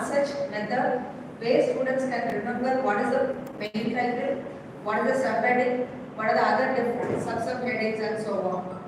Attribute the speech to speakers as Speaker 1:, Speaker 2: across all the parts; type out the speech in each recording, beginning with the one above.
Speaker 1: such method where students can remember what is the main title, what is the subheading, what are the other different subheadings and so on.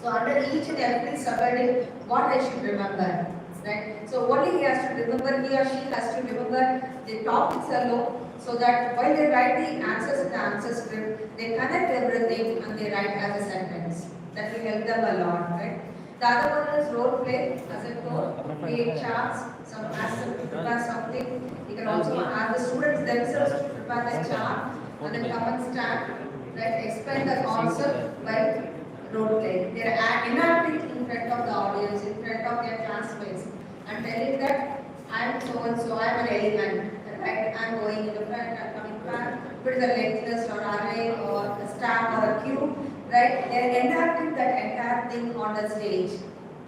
Speaker 1: So under each and every subheading, what I should remember, right? So only he has to remember, he or she has to remember the topics alone, so that while they write the answers in the answer script, they connect everything and they write as a sentence. That will help them a lot, right? The other one is role play, as I told, create charts, some ask them to prepare something. You can also ask the students themselves to prepare the chart and then come and stand, right? Explain the concept by role play. They are enacting in front of the audience, in front of their classmates, and telling that I am so and so, I am an element, right? I am going in the front, I am coming back. Put the length list or array or a stack or a cube, right? They are enacting that entire thing on the stage,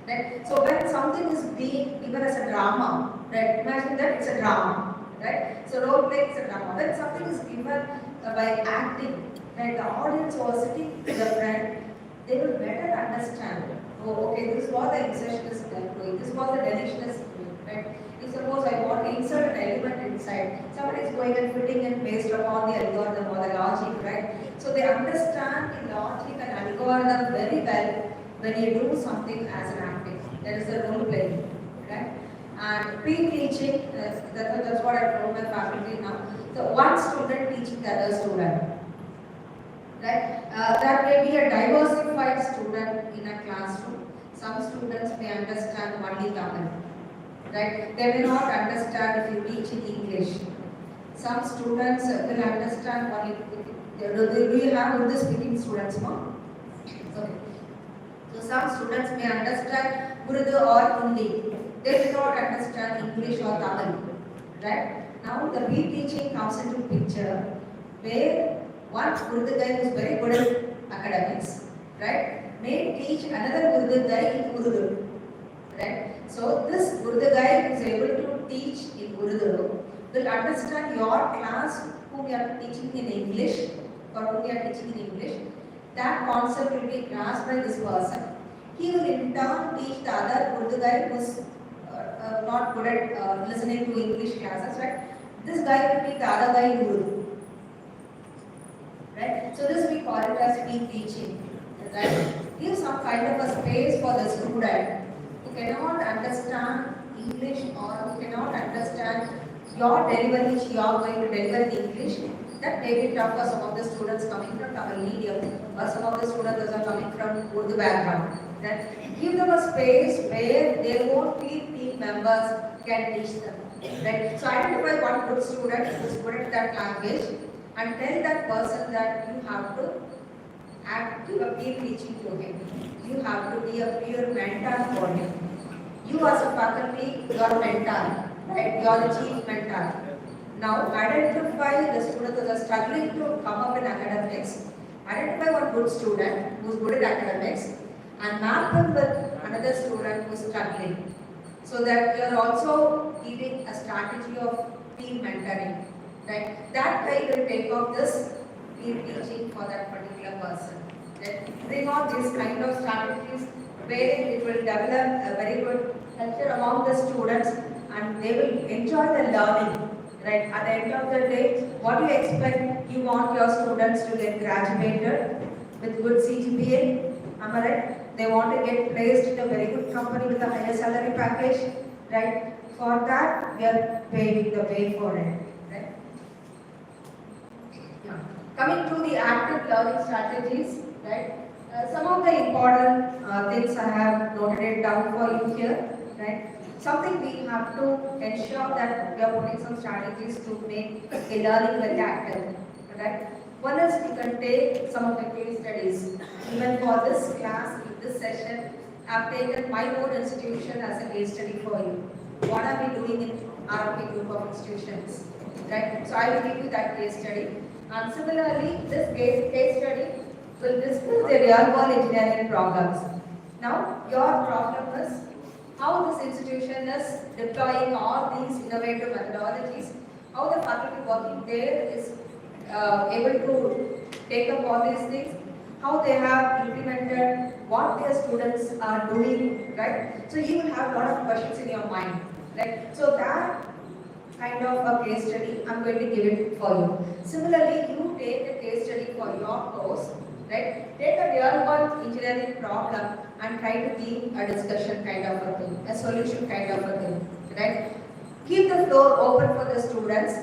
Speaker 1: right? So when something is being given as a drama, right? Imagine that it's a drama, right? So role play is a drama. When something is given by acting, right? The audience was sitting in the front, they will better understand. Oh, okay, this is what the insertion is doing. This is what the deletion is doing, right? If suppose I want to insert an element inside, somebody is going and fitting in based upon the algorithm or the logic, right? So they understand the logic and algorithm very well when you do something as an acting. That is the role playing, right? And pre-teaching, that's what I told my faculty now. So one student teaching the other student. Right? That may be a diversified student in a classroom. Some students may understand only Tamil. Right? They may not understand if you teach in English. Some students will understand only. Do you have Urdu speaking students, ma'am? Okay. So some students may understand Urdu or Hindi. They will not understand English or Tamil. Right? Now the re-teaching comes into picture where one Urdu guy who is very good at academics, right, may teach another Urdu guy in Urdu, right? So this Urdu guy who is able to teach in Urdu will understand your class whom you are teaching in English or whom you are teaching in English. That concept will be grasped by this person. He will in turn teach the other Urdu guy who is not good at listening to English classes, right? This guy will teach the other guy in Urdu. Right? So this we call it as teaching. Right? Give some kind of a space for the student who cannot understand English or who cannot understand your delivery, which you are going to deliver in English. That may be tough for some of the students coming from Tamil medium or some of the students are coming from Urdu background. Right? Give them a space where their own team members can teach them. Right? So identify one good student who is good at that language and tell that person that you have to give a peer teaching to him. You have to be a peer mentor for him. You as a faculty, you are mentor, right? You are the chief mentor. Now identify the students who are struggling to come up in academics. Identify one good student who is good at academics and map him with another student who is struggling. So that you are also giving a strategy of team mentoring. Right? That guy will take off this peer teaching for that particular person. Right? Bring on these kind of strategies where it will develop a very good culture among the students and they will enjoy the learning. Right? At the end of the day, what do you expect? You want your students to get graduated with good CGPA. Am I right? They want to get placed in a very good company with a higher salary package. Right? For that, we are paving the way for it. Coming to the active learning strategies, right? Some of the important things I have noted it down for you here, right? Something we have to ensure that we are putting some strategies to make a learning very active, right? One is you can take some of the case studies. Even for this class, in this session, I've taken my own institution as a case study for you. What are we doing in RP group of institutions, right? So I will give you that case study. And similarly, this case study will discuss the real-world engineering problems. Now, your problem is how this institution is deploying all these innovative methodologies, how the faculty working there is able to take up all these things, how they have implemented, what their students are doing, right? So you will have a lot of questions in your mind. right? So that kind of a case study, I'm going to give it for you. Similarly, you take a case study for your course, right? Take a real world engineering problem and try to give a discussion kind of a thing, a solution kind of a thing, right? Keep the floor open for the students,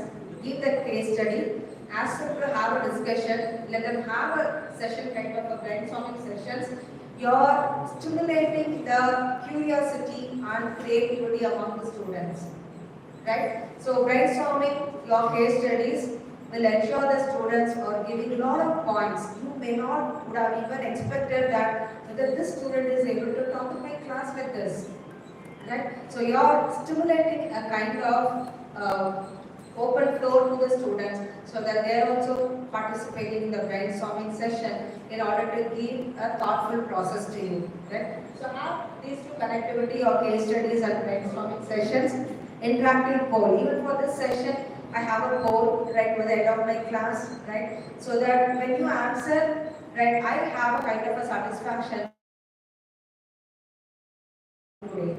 Speaker 1: give the case study, ask them to have a discussion, let them have a session kind of a brainstorming sessions. You're stimulating the curiosity and creativity among the students, right? So brainstorming your case studies will ensure the students are giving a lot of points. You may not would have even expected that whether this student is able to talk to my class like this, right? So you are stimulating a kind of open floor to the students so that they are also participating in the brainstorming session in order to give a thoughtful process to you, right? So have these two connectivity or case studies and brainstorming sessions, interactive poll. Even for this session, I have a poll right by the end of my class, right? So that when you answer, right, I have a kind of a satisfaction today.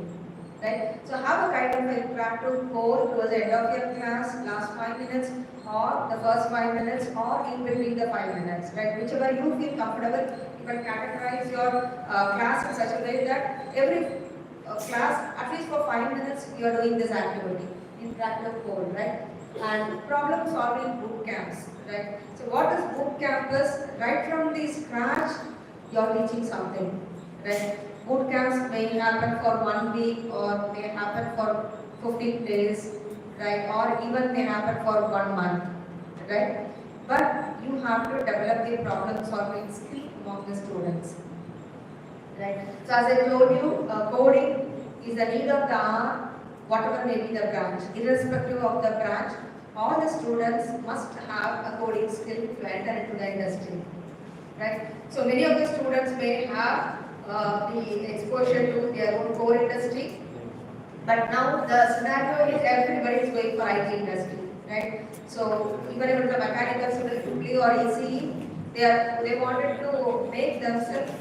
Speaker 1: Right? So have a kind of interactive poll towards the end of your class, last 5 minutes or the first 5 minutes or in between the 5 minutes, right? Whichever you feel comfortable, you can categorize your class in such a way that every class, at least for 5 minutes, you are doing this activity, interactive poll, right? And problem solving boot camps, right? So what is boot camp is, right from the scratch, you are teaching something, right? Boot camps may happen for 1 week or may happen for 15 days, right? Or even may happen for 1 month, right? But you have to develop the problem solving skill among the students, right? So as I told you, coding is the need of the hour, whatever may be the branch. Irrespective of the branch, all the students must have a coding skill to enter into the industry, right? So many of the students may have the exposure to their own core industry, but now the scenario is everybody is going for IT industry, right? So even if it's a mechanical, civil, or ECE, they wanted to make themselves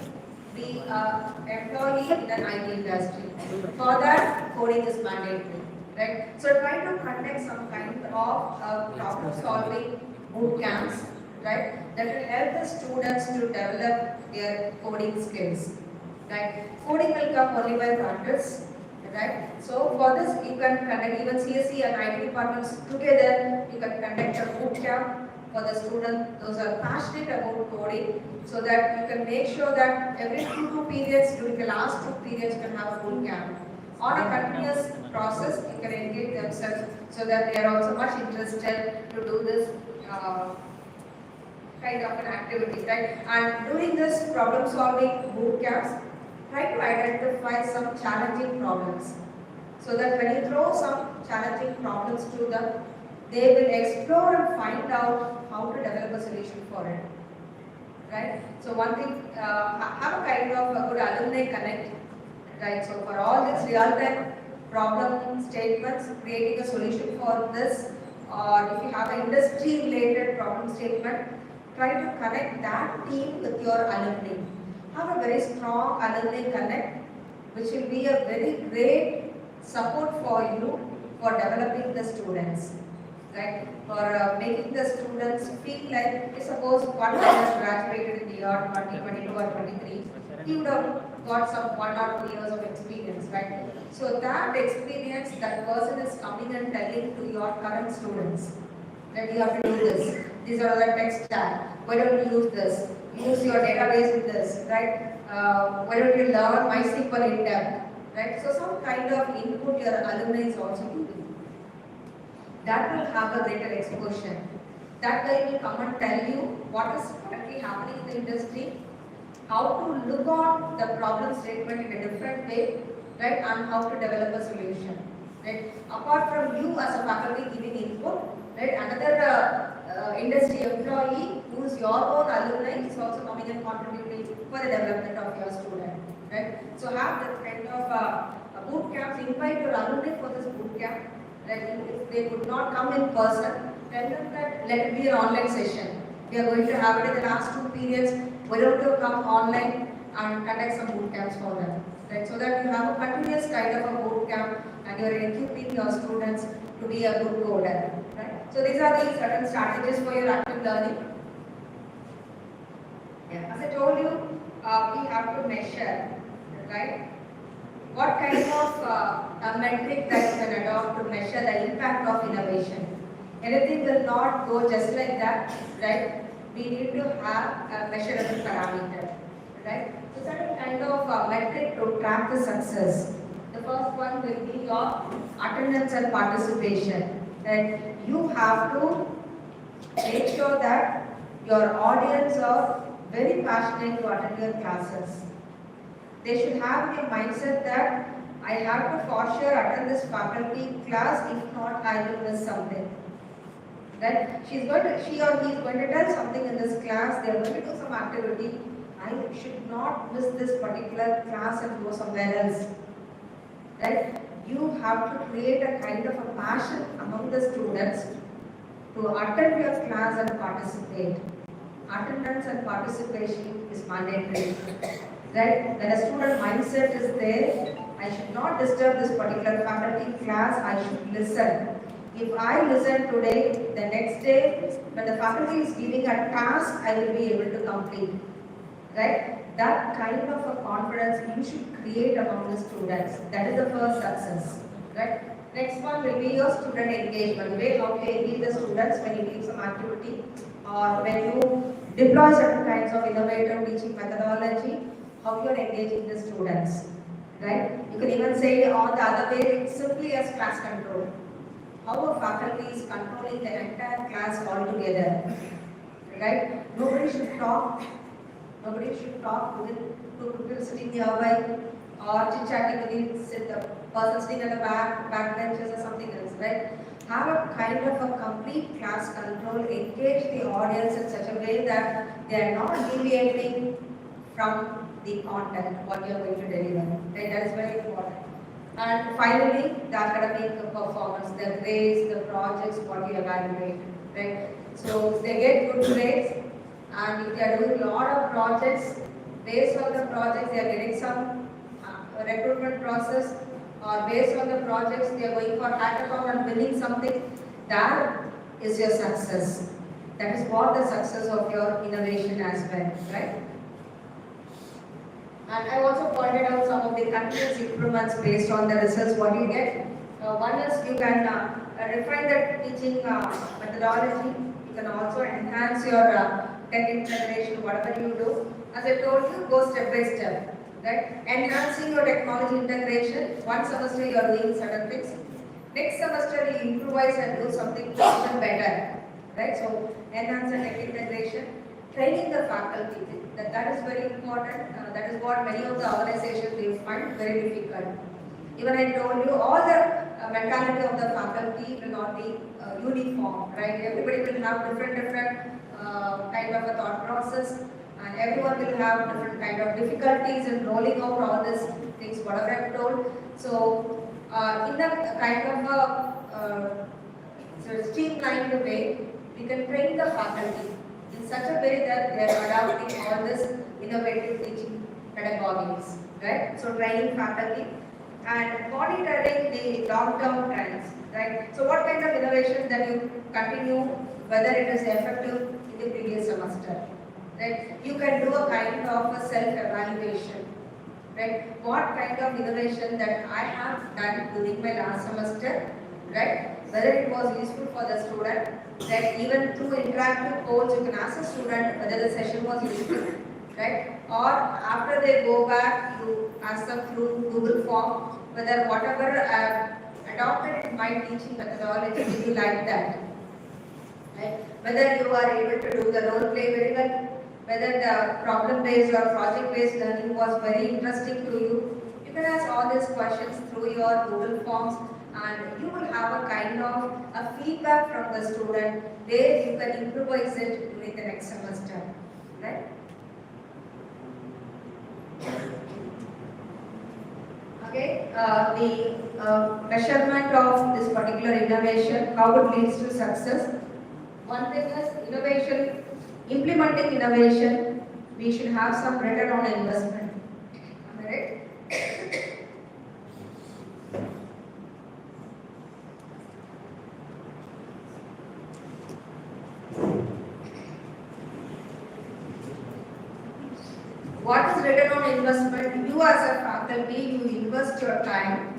Speaker 1: be an employee in an IT industry. For that, coding is mandatory, right? So try to conduct some kind of problem solving boot camps, right? That will help the students to develop their coding skills. Right? Coding will come only by practice, right? So for this, you can conduct even CSE and IT departments together. You can conduct a boot camp for the students those are passionate about coding, so that you can make sure that every two periods during the last 2 periods you can have a boot camp. On a continuous process, you can engage themselves so that they are also much interested to do this kind of an activity, right? And during this problem solving boot camps, try to identify some challenging problems so that when you throw some challenging problems to them, they will explore and find out how to develop a solution for it, right? So one thing, have a kind of a good alumni connect, right? So for all these real-time problem statements, creating a solution for this, or if you have an industry-related problem statement, try to connect that team with your alumni. Have a very strong alumni connect, which will be a very great support for you for developing the students, right? For making the students feel like, suppose one has graduated in the year 2022 or 23, he would have got some 1 or 2 years of experience, right? So that experience, that person is coming and telling to your current students that you have to do this. These are the tech stack. Why don't you use this? Use your database with this, right? Why don't you learn MySQL in depth, right? So some kind of input your alumni is also giving. That will have a greater exposure. That guy will come and tell you what is currently happening in the industry, how to look on the problem statement in a different way, right? And how to develop a solution, right? Apart from you as a faculty giving input, right? Another industry employee who is your own alumni is also coming and contributing for the development of your student, right? So have that kind of a boot camps, invite your alumni for this boot camp, right? If they could not come in person, tell them that let it be an online session. We are going to have it in the last 2 periods. Why don't you come online and conduct some boot camps for them, right? So that you have a continuous kind of a boot camp and you are equipping your students to be a good coder. Right? So these are the certain strategies for your active learning. Yeah. As I told you, we have to measure, right? What kind of a metric that you can adopt to measure the impact of innovation? Anything will not go just like that, right? We need to have a measurable parameter, right? So certain kind of metric to track the success. The first one will be your attendance and participation. Right? You have to make sure that your audience are very passionate to attend your classes. They should have the mindset that I have to for sure attend this faculty class, if not I will miss something. That she or he is going to tell something in this class, they are going to do some activity. I should not miss this particular class and go somewhere else. Right? You have to create a kind of a passion among the students to attend your class and participate. Attendance and participation is mandatory. Right? When a student mindset is there, I should not disturb this particular faculty class, I should listen. If I listen today, the next day, when the faculty is giving a task, I will be able to complete. Right? That kind of a confidence you should create among the students. That is the first success. Right? Next one will be your student engagement. Way how to engage the students when you give some activity or when you deploy certain kinds of innovative teaching methodology, how you are engaging the students. Right? You can even say on the other way, simply as class control. How a faculty is controlling the entire class altogether. Right? Nobody should talk. Nobody should talk within two people sitting nearby or chit-chatting with the person sitting at the back benches or something else, right? Have a kind of a complete class control, engage the audience in such a way that they are not deviating from the content, what you are going to deliver. Right? That is very important. And finally, the academic performance, the grades, the projects, what you evaluate. Right? So they get good grades, and if they are doing a lot of projects, based on the projects, they are getting some recruitment process, or based on the projects, they are going for hackathon and winning something. That is your success. That is what the success of your innovation has been, right? And I also pointed out some of the continuous improvements based on the results what you get. One is you can refine the teaching methodology. You can also enhance your tech integration, whatever you do. As I told you, go step by step. Right? Enhancing your technology integration. One semester you are doing certain things. Next semester you improvise and do something even better. Right? So enhance the tech integration. Training the faculty. That is very important. That is what many of the organizations they find very difficult. Even I told you, all the mentality of the faculty will not be uniform, right? Everybody will have different kind of a thought process, and everyone will have different kind of difficulties in rolling out all these things, whatever I've told. So, in that kind of a streamlined way, we can train the faculty in such a way that they are adopting all this innovative teaching pedagogies, right? So, training faculty and monitoring the long-term trends, right? So, what kind of innovation that you continue, whether it is effective in the previous semester, right? You can do a kind of a self-evaluation, right? What kind of innovation that I have done during my last semester, right? Whether it was useful for the student, that even through interactive polls you can ask the student whether the session was useful, right? Or after they go back, you ask them through Google form whether whatever adopted in my teaching methodology, did you like that? Right? Whether you are able to do the role play very well, whether the problem-based or project-based learning was very interesting to you. You can ask all these questions through your Google forms, and you will have a kind of a feedback from the student where you can improvise it during the next semester, right? Okay, the measurement of this particular innovation, how it leads to success. One thing is innovation, implementing innovation, we should have some return on investment. Am I right? What is return on investment? You as a faculty, you invest your time,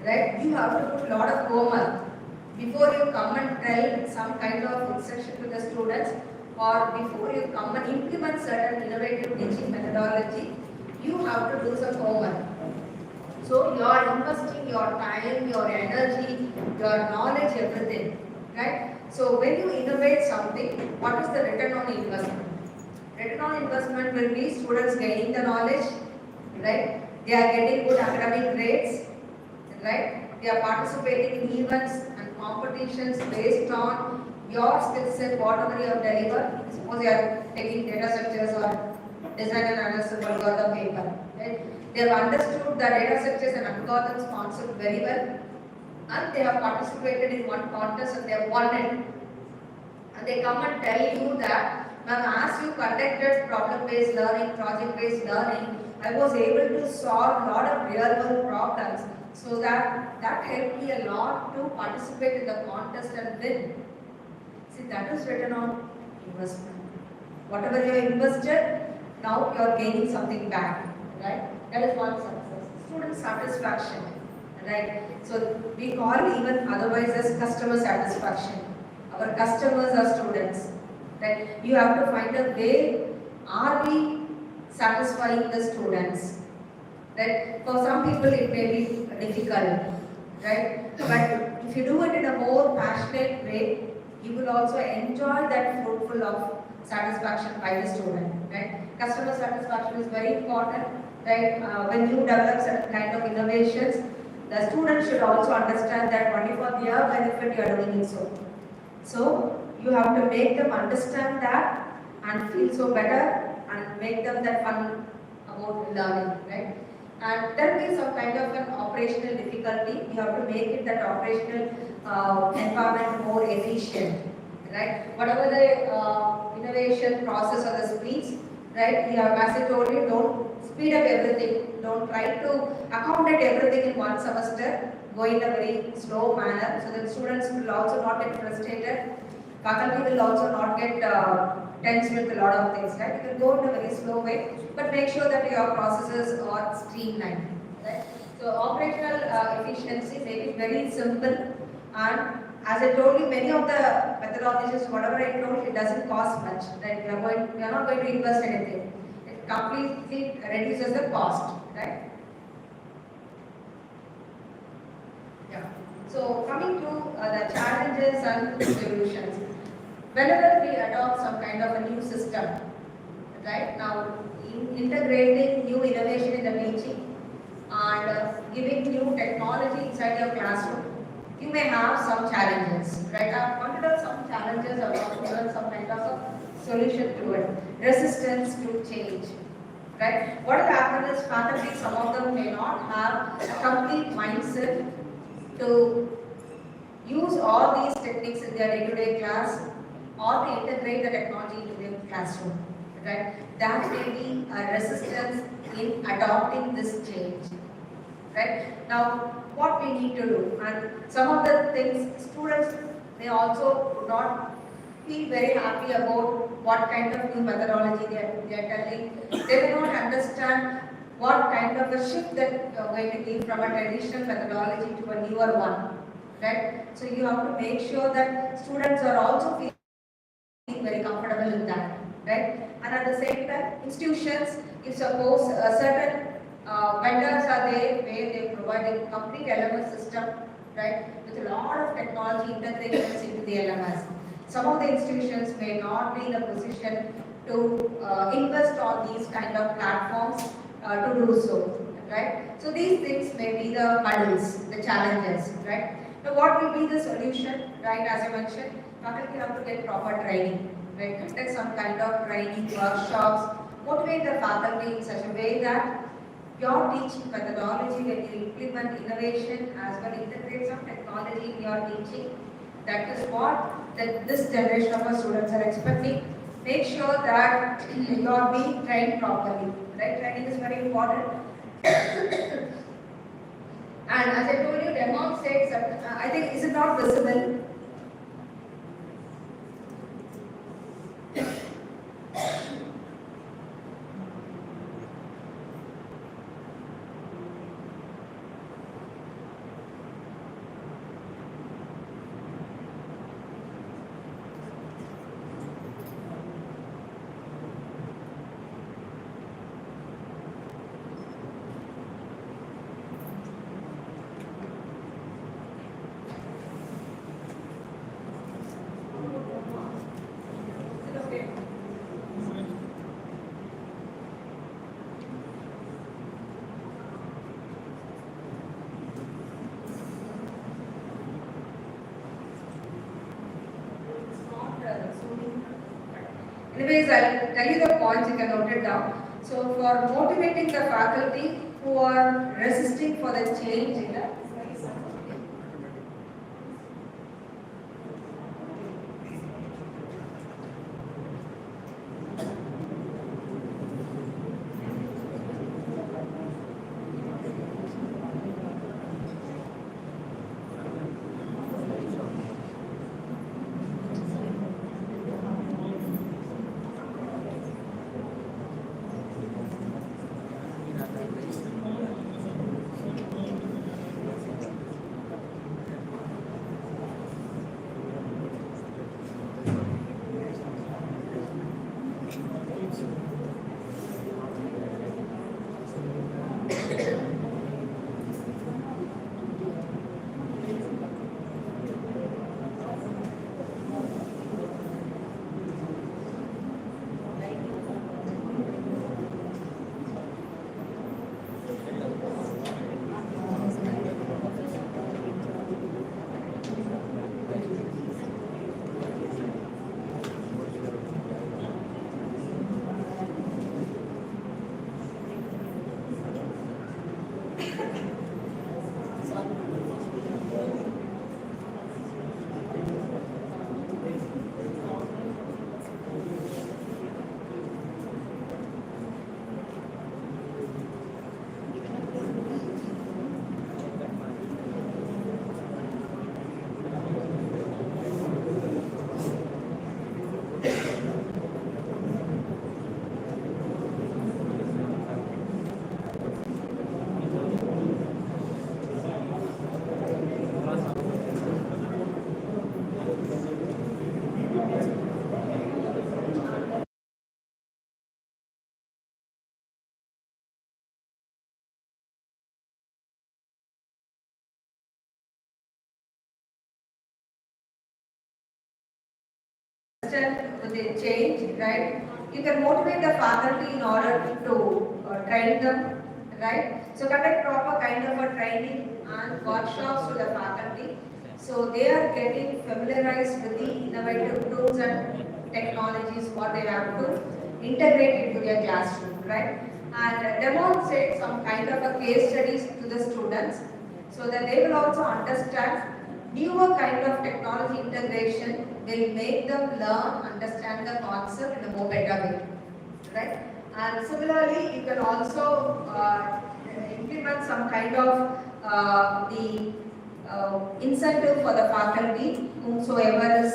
Speaker 1: right? You have to put a lot of homework before you come and tell some kind of instruction to the students, or before you come and implement certain innovative teaching methodology. You have to do some homework. So you are investing your time, your energy, your knowledge, everything, right? So when you innovate something, what is the return on investment? Return on investment will be students gaining the knowledge, right? They are getting good academic grades, right? They are participating in events and competitions based on your skill set, whatever you have delivered. Suppose you are taking data structures or design and analysis or the paper, right? They have understood the data structures and algorithms concept very well, and they have participated in one contest and they have won it. And they come and tell you that, ma'am, as you conducted problem-based learning, project-based learning, I was able to solve a lot of real-world problems, so that helped me a lot to participate in the contest and win. See, that is return on investment. Whatever you have invested, now you are gaining something back, right? That is one success. Student satisfaction, right? So we call even otherwise as customer satisfaction. Our customers are students, right? You have to find a way, are we satisfying the students, right? For some people it may be difficult, right? But if you do it in a more passionate way, you will also enjoy that fruitful of satisfaction by the student, right? Customer satisfaction is very important, right? When you develop certain kind of innovations, the students should also understand that only for their benefit you are doing it so. So you have to make them understand that and feel so better and make them that fun about learning, right? And there will be some kind of an operational difficulty. You have to make it that operational environment more efficient, right? Whatever the innovation process or the speeds, right? You have, as I told you, don't speed up everything. Don't try to accommodate everything in one semester. Go in a very slow manner so that students will also not get frustrated. Faculty will also not get tense with a lot of things, right? You can go in a very slow way, but make sure that your processes are streamlined, right? So operational efficiency may be very simple, and as I told you, many of the methodologies, whatever I told, it doesn't cost much, right? We are not going to invest anything. It completely reduces the cost, right? Yeah. So coming to the challenges and solutions. Whenever we adopt some kind of a new system, right? Now, integrating new innovation in the teaching and giving new technology inside your classroom, you may have some challenges, right? I've pointed out some challenges, I've given some kind of a solution to it. Resistance to change, right? What will happen is faculty, some of them may not have a complete mindset to use all these techniques in their day-to-day class or to integrate the technology into their classroom, right? That may be a resistance in adopting this change, right? Now, what we need to do, and some of the things students may also not feel very happy about what kind of new methodology they are telling. They may not understand what kind of a shift that you are going to give from a traditional methodology to a newer one, right? So you have to make sure that students are also feeling very comfortable in that, right? And at the same time, institutions, if suppose certain vendors are there where they provide a complete LMS system, right, with a lot of technology integrations into the LMS. Some of the institutions may not be in a position to invest on these kind of platforms to do so, right? So these things may be the hurdles, the challenges, right? So what will be the solution, right? As I mentioned, faculty have to get proper training, right? Conduct some kind of training workshops, motivate the faculty in such a way that your teaching methodology, when you implement innovation as well, integrate some technology in your teaching, that is what this generation of our students are expecting. Make sure that you are being trained properly, right? Training is very important. And as I told you, demonstrates, I think, is it not visible? Anyways, I'll tell you the points, you can note it down. So for motivating the faculty who are resisting for the change in the with the change, right? You can motivate the faculty in order to train them, right? So conduct proper kind of a training and workshops to the faculty. So they are getting familiarized with the innovative tools and technologies what they have to integrate into their classroom, right? And demonstrate some kind of a case studies to the students so that they will also understand newer kind of technology integration will make them learn, understand the concept in a more better way, right? And similarly, you can also implement some kind of the incentive for the faculty, whomsoever is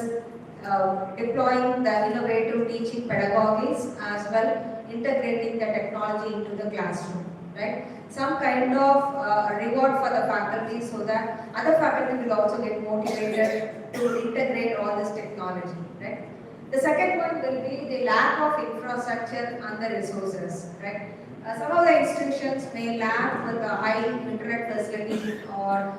Speaker 1: deploying the innovative teaching pedagogies as well, integrating the technology into the classroom, right? Some kind of reward for the faculty so that other faculty will also get motivated to integrate all this technology, right? The second one will be the lack of infrastructure and the resources, right? Some of the institutions may lack with a high internet facility or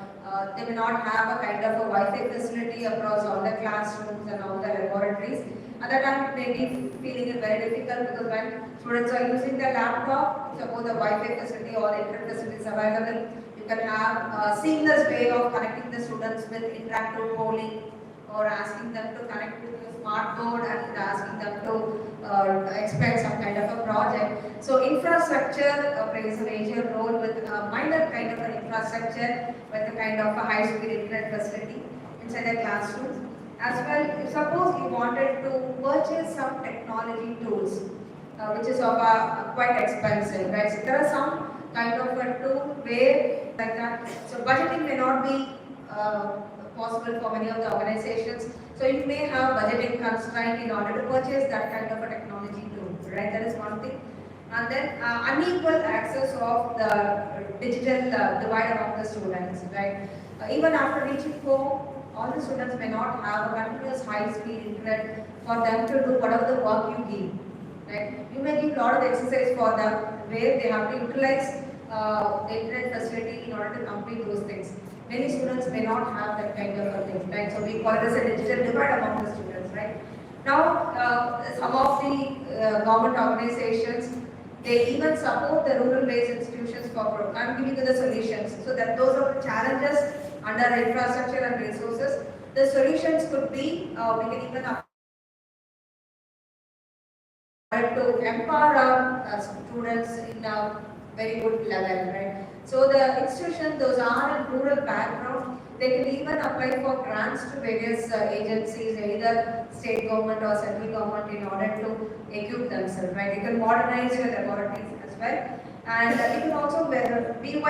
Speaker 1: they may not have a kind of a Wi-Fi facility across all the classrooms and all the laboratories. At that time, it may be feeling it very difficult because when students are using the laptop, suppose the Wi-Fi facility or internet facility is available, you can have a seamless way of connecting the students with interactive polling or asking them to connect with the smart board and asking them to expect some kind of a project. So infrastructure plays a major role with a minor kind of an infrastructure with a kind of a high-speed internet facility inside the classrooms. As well, if suppose you wanted to purchase some technology tools, which is of quite expensive, right? So there are some kind of a tool where like that. So budgeting may not be possible for many of the organizations. So you may have budgeting constraint in order to purchase that kind of a technology tool, right? That is one thing. And then unequal access of the digital divide among the students, right? Even after reaching home, all the students may not have a continuous high-speed internet for them to do whatever the work you give, right? You may give a lot of exercise for them where they have to utilize the internet facility in order to complete those things. Many students may not have that kind of a thing, right? So we call it as a digital divide among the students, right? Now, some of the government organizations, they even support the rural-based institutions for I'm giving you the solutions. So that those are the challenges under infrastructure and resources. The solutions could be, we can even to empower our students in a very good level, right? So the institution, those are in rural background, they can even apply for grants to various agencies, either state government or central government, in order to equip themselves, right? You can modernize your laboratories as well. And you can also, BYOD, we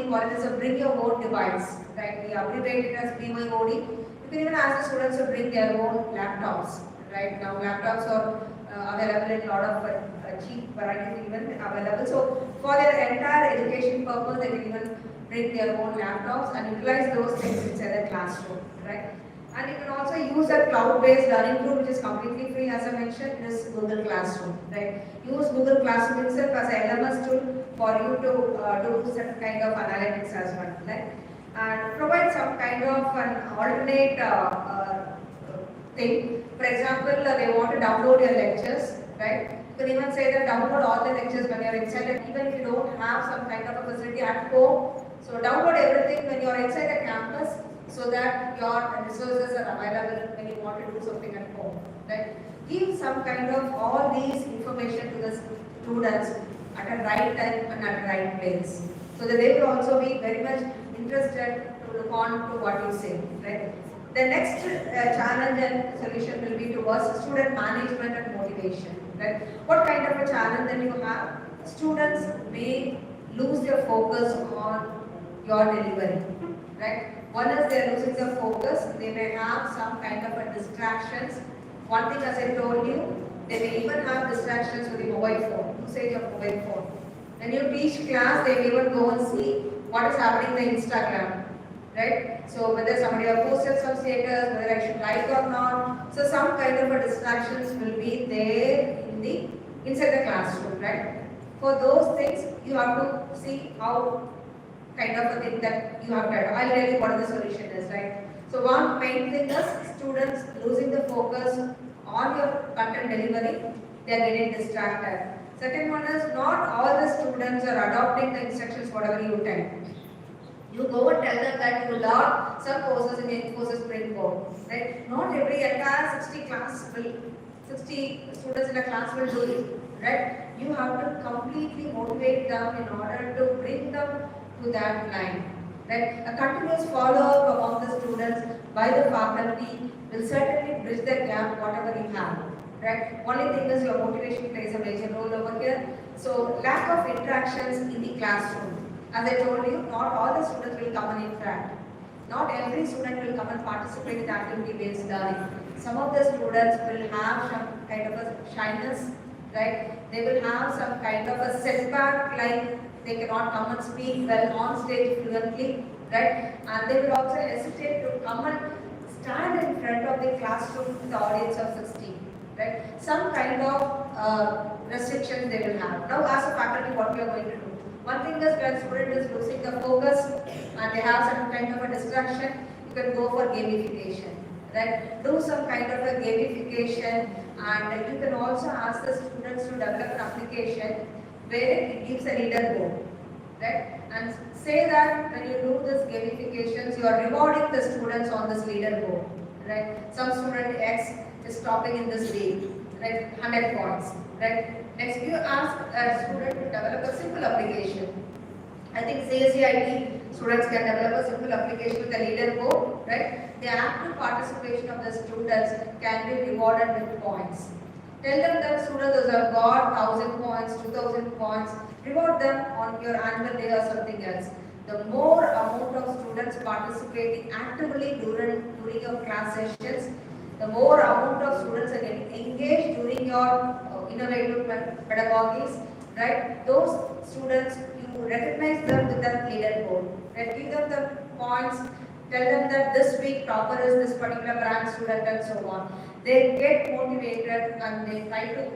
Speaker 1: call it as a bring your own device, right? We abbreviate it as BYOD. You can even ask the students to bring their own laptops, right? Now laptops are available in a lot of cheap varieties even available. So for their entire education purpose, they can even bring their own laptops and utilize those things inside the classroom, right? And you can also use a cloud-based learning tool which is completely free, as I mentioned, is Google Classroom, right? Use Google Classroom itself as an LMS tool for you to do certain kind of analytics as well, right? And provide some kind of an alternate thing. For example, they want to download your lectures, right? You can even say that download all the lectures when you are inside, and even if you don't have some kind of a facility at home, so download everything when you are inside a campus, so that your resources are available when you want to do something at home, right? Give some kind of all these information to the students at a right time and at the right place, so that they will also be very much interested to look on to what you say, right? The next challenge and solution will be towards student management and motivation, right? What kind of a challenge that you have? Students may lose their focus on your delivery, right? One is they are losing their focus, they may have some kind of a distractions. One thing, as I told you, they may even have distractions with the mobile phone, usage of mobile phone. When you teach class, they may even go and see what is happening in Instagram, right? So whether somebody has posted some status, whether I should like or not. So some kind of a distractions will be there in the inside the classroom, right? For those things, you have to see how kind of a thing that you have to. I'll tell you what the solution is, right? So one main thing is students losing the focus on your content delivery, they are getting distracted. Second one is not all the students are adopting the instructions whatever you tell. You go and tell them that you learn some courses in Infosys Springboard, right? Not every entire 60 students in a class will do it, right? You have to completely motivate them in order to bring them to that line, right? A continuous follow-up among the students by the faculty will certainly bridge the gap whatever you have, right? Only thing is your motivation plays a major role over here. So lack of interactions in the classroom. As I told you, not all the students will come and interact. Not every student will come and participate in activity-based learning. Some of the students will have some kind of a shyness, right? They will have some kind of a setback, like they cannot come and speak well on stage fluently, right? And they will also hesitate to come and stand in front of the classroom with the audience of 60, right? Some kind of restrictions they will have. Now, as a faculty, what we are going to do? One thing is when student is losing the focus and they have some kind of a distraction, you can go for gamification, right? Do some kind of a gamification, and you can also ask the students to develop an application where it gives a leaderboard, right? And say that when you do this gamifications, you are rewarding the students on this leaderboard, right? Some student X is topping in this league, right? 100 points, right? Next, you ask a student to develop a simple application. I think CSCIT students can develop a simple application with a leaderboard, right? The active participation of the students can be rewarded with points. Tell them that students who have got 1000 points, 2000 points, reward them on your annual day or something else. The more amount of students participating actively during your class sessions, the more amount of students are getting engaged during your innovative pedagogies, right? Those students, you recognize them with that leaderboard, right? Give them the points, tell them that this week topper is this particular branch student and so on. They get motivated and they try to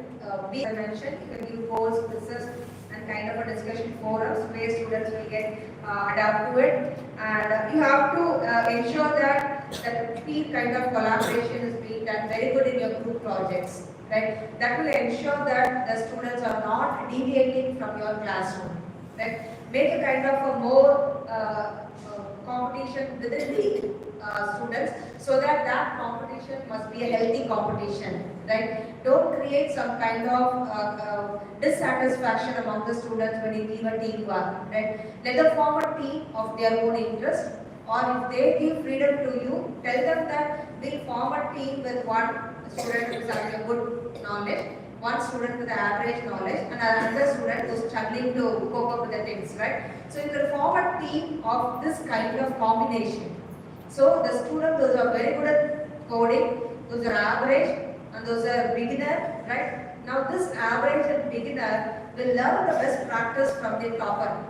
Speaker 1: be, as I mentioned, you can give goals, quizzes, and kind of a discussion forums where students will get adapt to it. And you have to ensure that the team kind of collaboration is being done very good in your group projects, right? That will ensure that the students are not deviating from your classroom, right? Make a kind of a more competition within the students, so that that competition must be a healthy competition, right? Don't create some kind of dissatisfaction among the students when you give a teamwork, right? Let them form a team of their own interest, or if they give freedom to you, tell them that we'll form a team with one student who is having a good knowledge, one student with average knowledge, and another student who is struggling to cope up with the things, right? So you can form a team of this kind of combination. So the student those are very good at coding, those are average, and those are beginner, right? Now this average and beginner will learn the best practice from the topper,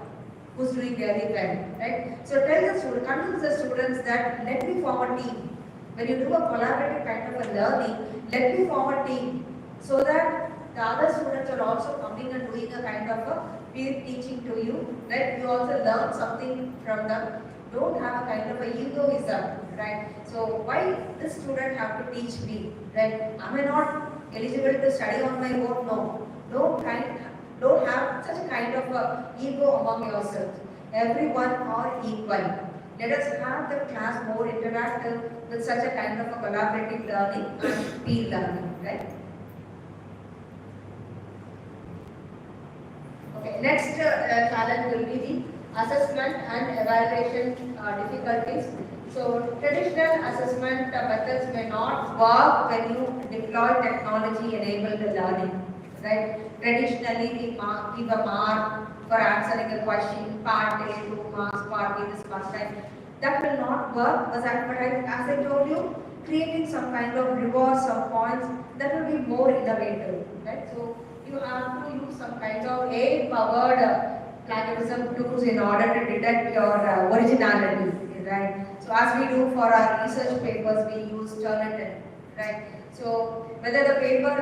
Speaker 1: who's doing very well, right? So tell the student, convince the students that let me form a team. When you do a collaborative kind of a learning, let me form a team, so that the other students are also coming and doing a kind of a peer teaching to you, right? You also learn something from them. Don't have a kind of a egoism, right? So why this student have to teach me, right? Am I not eligible to study on my own? No. Don't have such a kind of a ego among yourselves. Everyone are equal. Let us have the class more interactive with such a kind of a collaborative learning and peer learning, right? Okay, next challenge will be the assessment and evaluation difficulties. So traditional assessment methods may not work when you deploy technology-enabled learning, right? Traditionally, we give a mark for answering a question, part A 2 marks, part B this much time. That will not work, as I told you, creating some kind of rewards, some points, that will be more innovative, right? So you have to use some kind of AI-powered plagiarism tools in order to detect your originality, right? So as we do for our research papers, we use Turnitin, right? So whether the paper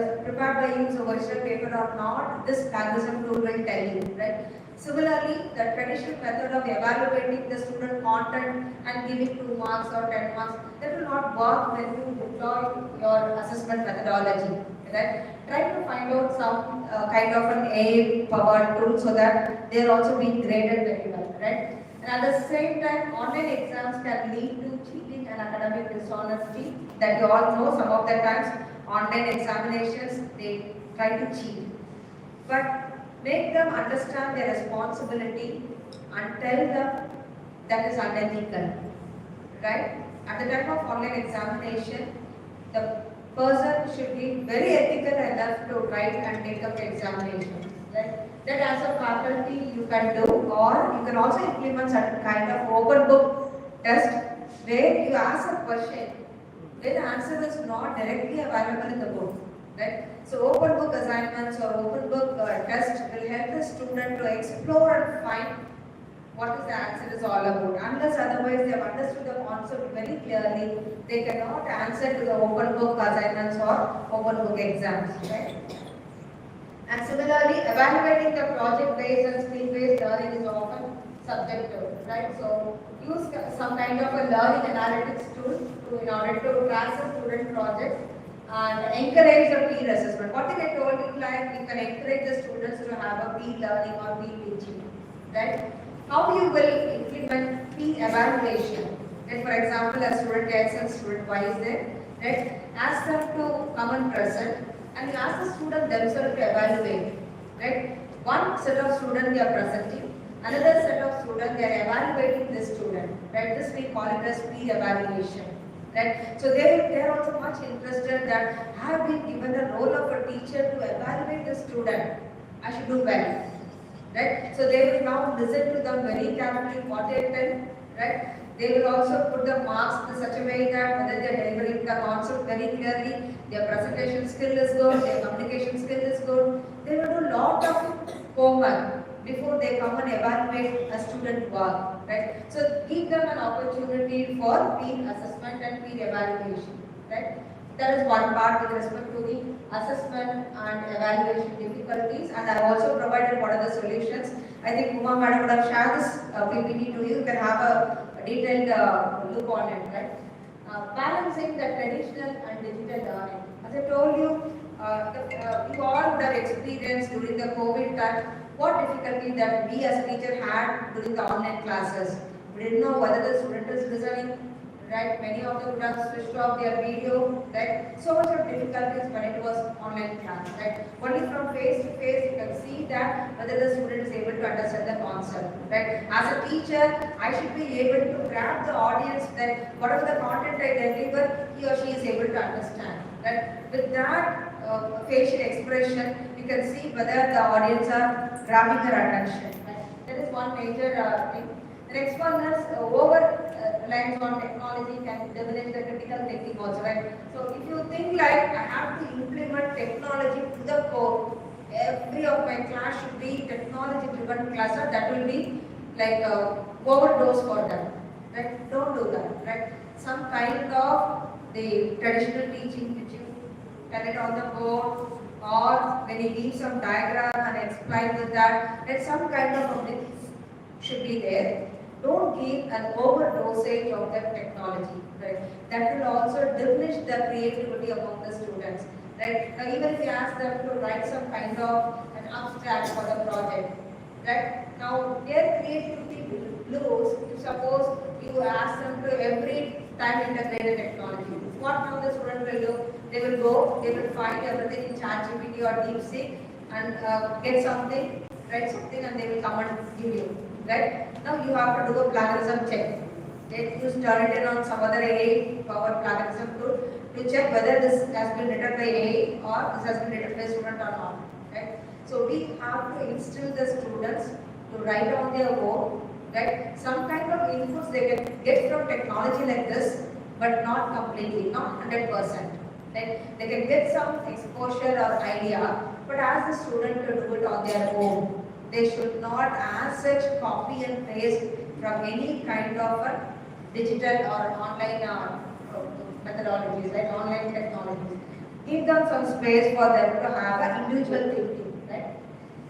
Speaker 1: is prepared by use of original paper or not, this plagiarism tool will tell you, right? Similarly, the traditional method of evaluating the student content and giving 2 marks or 10 marks, that will not work when you deploy your assessment methodology, right? Try to find out some kind of an AI-powered tool so that they are also being graded very well, right? And at the same time, online exams can lead to cheating and academic dishonesty. That you all know, some of the times online examinations they try to cheat. But make them understand their responsibility and tell them that is unethical, right? At the time of online examination, the person should be very ethical enough to write and take up the examination, right? That as a faculty you can do, or you can also implement certain kind of open book test where you ask a question where the answer is not directly available in the book, right? So open book assignments or open book test will help the student to explore and find what is the answer is all about. Unless otherwise they have understood the concept very clearly, they cannot answer to the open book assignments or open book exams, right? And similarly, evaluating the project-based and skill-based learning is often subjective, right? So use some kind of a learning analytics tool in order to track the student projects and encourage the peer assessment. What thing I told you, like you can encourage the students to have a peer learning or peer teaching, right? How you will implement peer evaluation? Like for example, a student X and student Y is there, right? Ask them to come and present, and you ask the student themselves to evaluate, right? One set of students they are presenting, another set of students they are evaluating this student, right? This we call it as peer evaluation, right? So they are also much interested that I have been given the role of a teacher to evaluate the student. I should do well, right? So they will now listen to them very carefully what they tell, right? They will also put the marks in such a way that whether they are delivering the concept very clearly, their presentation skill is good, their communication skill is good. They will do a lot of homework before they come and evaluate a student work, right? So give them an opportunity for peer assessment and peer evaluation, right? That is one part with respect to the assessment and evaluation difficulties, and I have also provided what are the solutions. I think Uma Madam would have shared this PPT to you. You can have a detailed look on it, right? Balancing the traditional and digital learning. As I told you, you all would have experienced during the COVID time what difficulty that we as a teacher had during the online classes. We didn't know whether the student is listening, right? Many of them would have switched off their video, right? So much of difficulties when it was online class, right? Only from face to face you can see that whether the student is able to understand the concept, right? As a teacher, I should be able to grab the audience that whatever the content I deliver, he or she is able to understand, right? With that facial expression, you can see whether the audience are grabbing their attention. Right? That is one major thing. The next one is over reliance on technology can diminish the critical thinking also, right? So if you think like I have to implement technology to the core, every of my class should be technology driven class, that will be like overdose for them, right? Don't do that, right? Some kind of the traditional teaching which you tell it on the board, or when you give some diagram and explain with that, then some kind of a mix should be there. Don't give an overdosage of the technology, right? That will also diminish the creativity among the students, right? Now even if you ask them to write some kind of an abstract for the project, right? Now their creativity will lose if suppose you ask them to every time integrate the technology. What now the student will do? They will go, they will find everything in ChatGPT or DeepSeek and get something, write something, and they will come and give you. Right? Now you have to do a plagiarism check. Then you turn it in on some other AI powered plagiarism tool to check whether this has been written by AI or this has been written by student or not. Right? So we have to instill the students to write on their own. Right? Some kind of inputs they can get from technology like this, but not completely, not 100%. Right? They can get some exposure or idea, but ask the student to do it on their own. They should not as such copy and paste from any kind of a digital or online methodologies, like online technologies. Give them some space for them to have an individual thinking, right?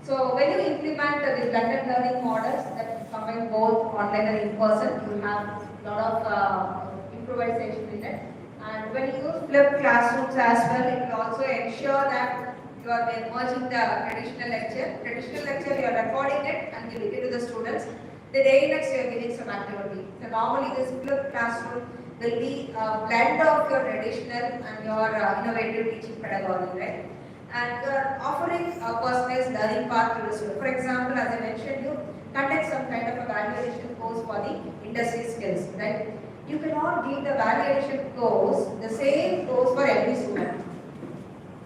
Speaker 1: So when you implement the blended learning models that combine both online and in person, you have a lot of improvisation in it. And when you use flipped classrooms as well, it will also ensure that you are merging the traditional lecture. Traditional lecture, you are recording it and giving it to the students. The day next you are giving some activity. So normally this flipped classroom will be a blend of your traditional and your innovative teaching pedagogy, right? And you are offering a personalized learning path to the student. For example, as I mentioned, you conduct some kind of evaluation course for the industry skills, right? You cannot give the evaluation course, the same course for every student.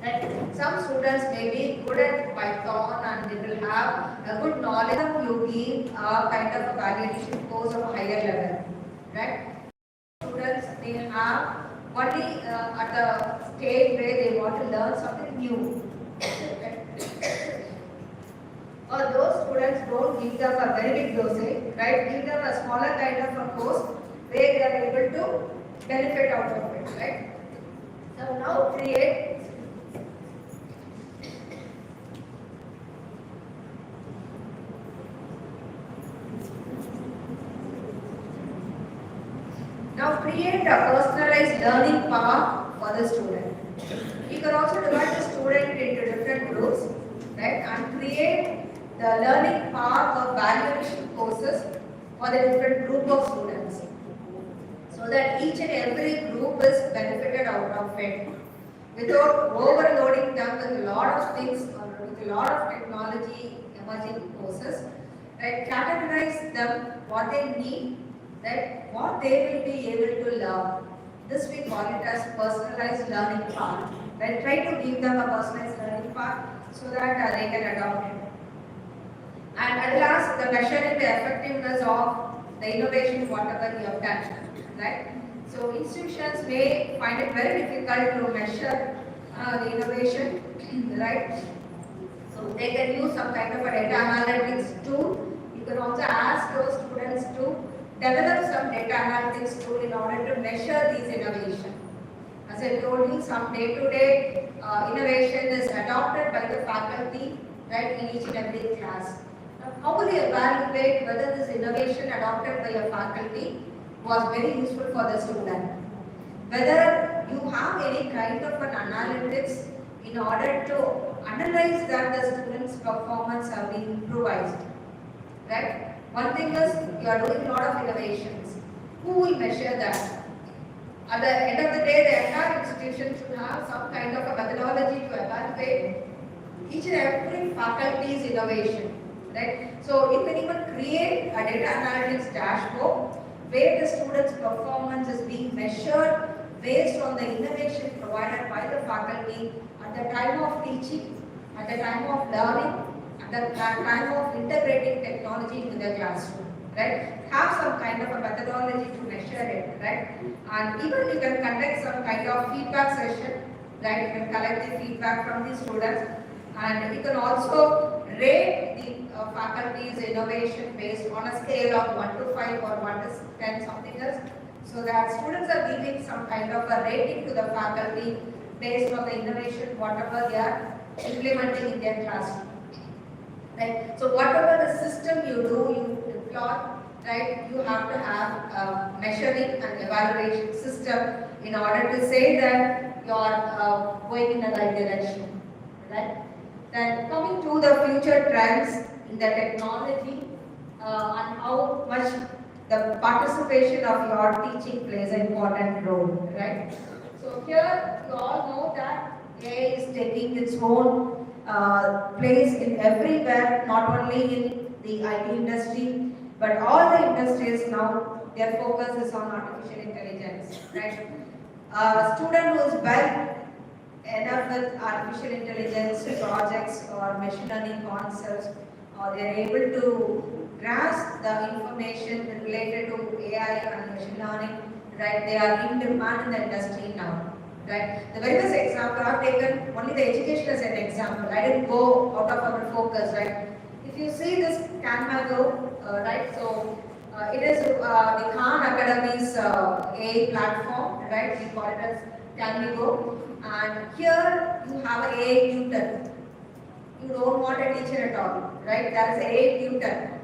Speaker 1: Right? Some students may be good at Python and they will have a good knowledge. You give a kind of evaluation course of a higher level. Right? Students may have only at the stage where they want to learn something new. Or those students don't give them a very big dosage, right? Give them a smaller kind of a course where they are able to benefit out of it, right? So now create a personalized learning path for the student. You can also divide the student into different groups, right, and create the learning path or valuation courses for the different group of students, so that each and every group is benefited out of it, without overloading them with a lot of things or with a lot of technology emerging courses. Right, categorize them what they need, that what they will be able to learn. This we call it as personalized learning path. Right? Try to give them a personalized learning path so that they can adopt it. And at last, the measuring the effectiveness of the innovation whatever you have done. Right? So institutions may find it very difficult to measure the innovation. Right? So they can use some kind of a data analytics tool. You can also ask those students to develop some data analytics tool in order to measure these innovation. As I told you, some day-to-day innovation is adopted by the faculty, right, in each and every class. Now, how will you evaluate whether this innovation adopted by your faculty was very useful for the student? Whether you have any kind of an analytics in order to analyze that the student's performance have been improvised, right? One thing is you are doing a lot of innovations. Who will measure that? At the end of the day, the entire institution should have some kind of a methodology to evaluate each and every faculty's innovation, right? So you can even create a data analytics dashboard where the students' performance is being measured based on the innovation provided by the faculty at the time of teaching, at the time of learning, at the time of integrating technology into the classroom, right? Have some kind of a methodology to measure it, right? And even you can conduct some kind of feedback session, right? You can collect the feedback from the students, and you can also rate the faculty's innovation based on a scale of 1 to 5 or 1 to 10, something else, so that students are giving some kind of a rating to the faculty based on the innovation, whatever they are implementing in their classroom. Right? So whatever the system you do, you deploy, right, you have to have a measuring and evaluation system in order to say that you are going in the right direction. Right? Then coming to the future trends in the technology and how much the participation of your teaching plays an important role, right? So here you all know that AI is taking its own place in everywhere, not only in the IT industry, but all the industries now, their focus is on artificial intelligence, right? A student who is well enough with artificial intelligence projects or machine learning concepts, or they are able to grasp the information related to AI and machine learning, right? They are in demand in the industry now, right? The very first example I've taken only the education as an example. I didn't go out of our focus, right? If you see this Canva Go, right? So it is the Khan Academy's AI platform, right? We call it as Canva, and here you have an AI tutor. You don't want a teacher at all, right? There is an AI tutor.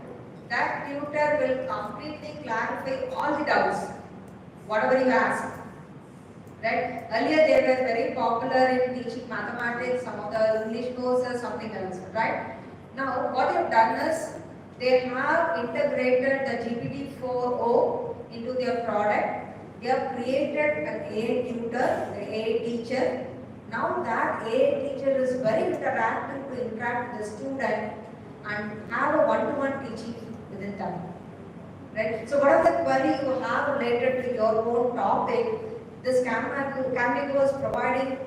Speaker 1: That tutor will completely clarify all the doubts, whatever you ask. Right? Earlier they were very popular in teaching mathematics, some of the English courses, something else, right? Now what they have done is they have integrated the GPT-4o into their product. They have created an AI tutor, the AI teacher. Now that AI teacher is very interactive to interact with the student and have a one-to-one teaching within them. Right? So whatever the query you have related to your own topic, this Canva is providing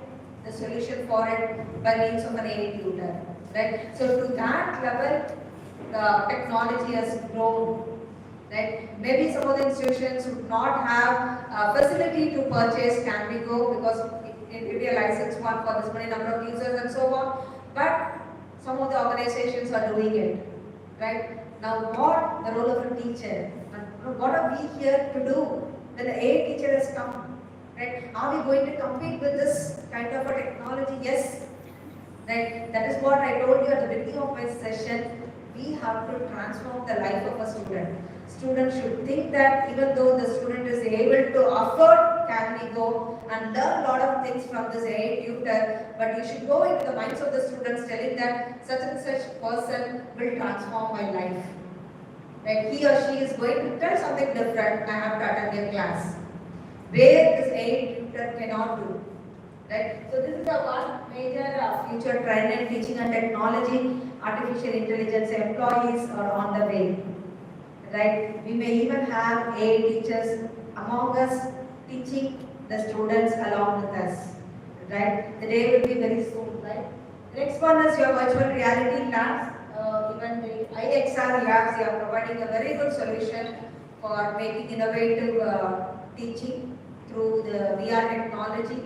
Speaker 1: the solution for it by means of an AI tutor. Right? So to that level, the technology has grown. Right? Maybe some of the institutions would not have a facility to purchase Canva because it will be a licensed one for this many number of users and so on. But some of the organizations are doing it. Right? Now what the role of a teacher? And what are we here to do when the AI teacher has come? Right? Are we going to compete with this kind of a technology? Yes. Right? That is what I told you at the beginning of my session. We have to transform the life of a student. Students should think that even though the student is able to afford Canva and learn a lot of things from this AI tutor, but you should go into the minds of the students telling that such and such person will transform my life. Right? He or she is going to tell something different. I have to attend their class. Where this AI tutor cannot do. Right? So this is the one major future trend in teaching and technology. Artificial intelligence employees are on the way. Right? We may even have AI teachers among us teaching the students along with us. Right? The day will be very soon. Right? The next one is your virtual reality labs. Even the IXR labs, they are providing a very good solution for making innovative teaching through the VR technology.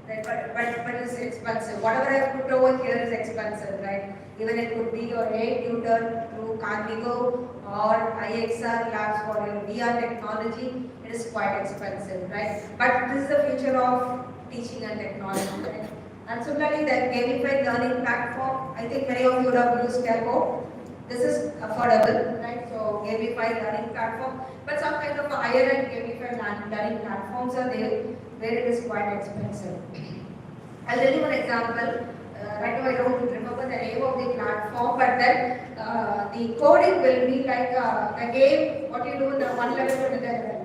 Speaker 1: Right? But it's expensive. Whatever I put over here is expensive, right? Even it could be your AI tutor through Canva or IXR labs for your VR technology. It is quite expensive, right? But this is the future of teaching and technology, right? And similarly, the gamified learning platform, I think many of you would have used Kelco. This is affordable, right? So gamified learning platform, but some kind of a higher end gamified learning platforms are there where it is quite expensive. I'll tell you one example. Right now I don't remember the name of the platform, but then the coding will be like a game, what you do in the one level to the level.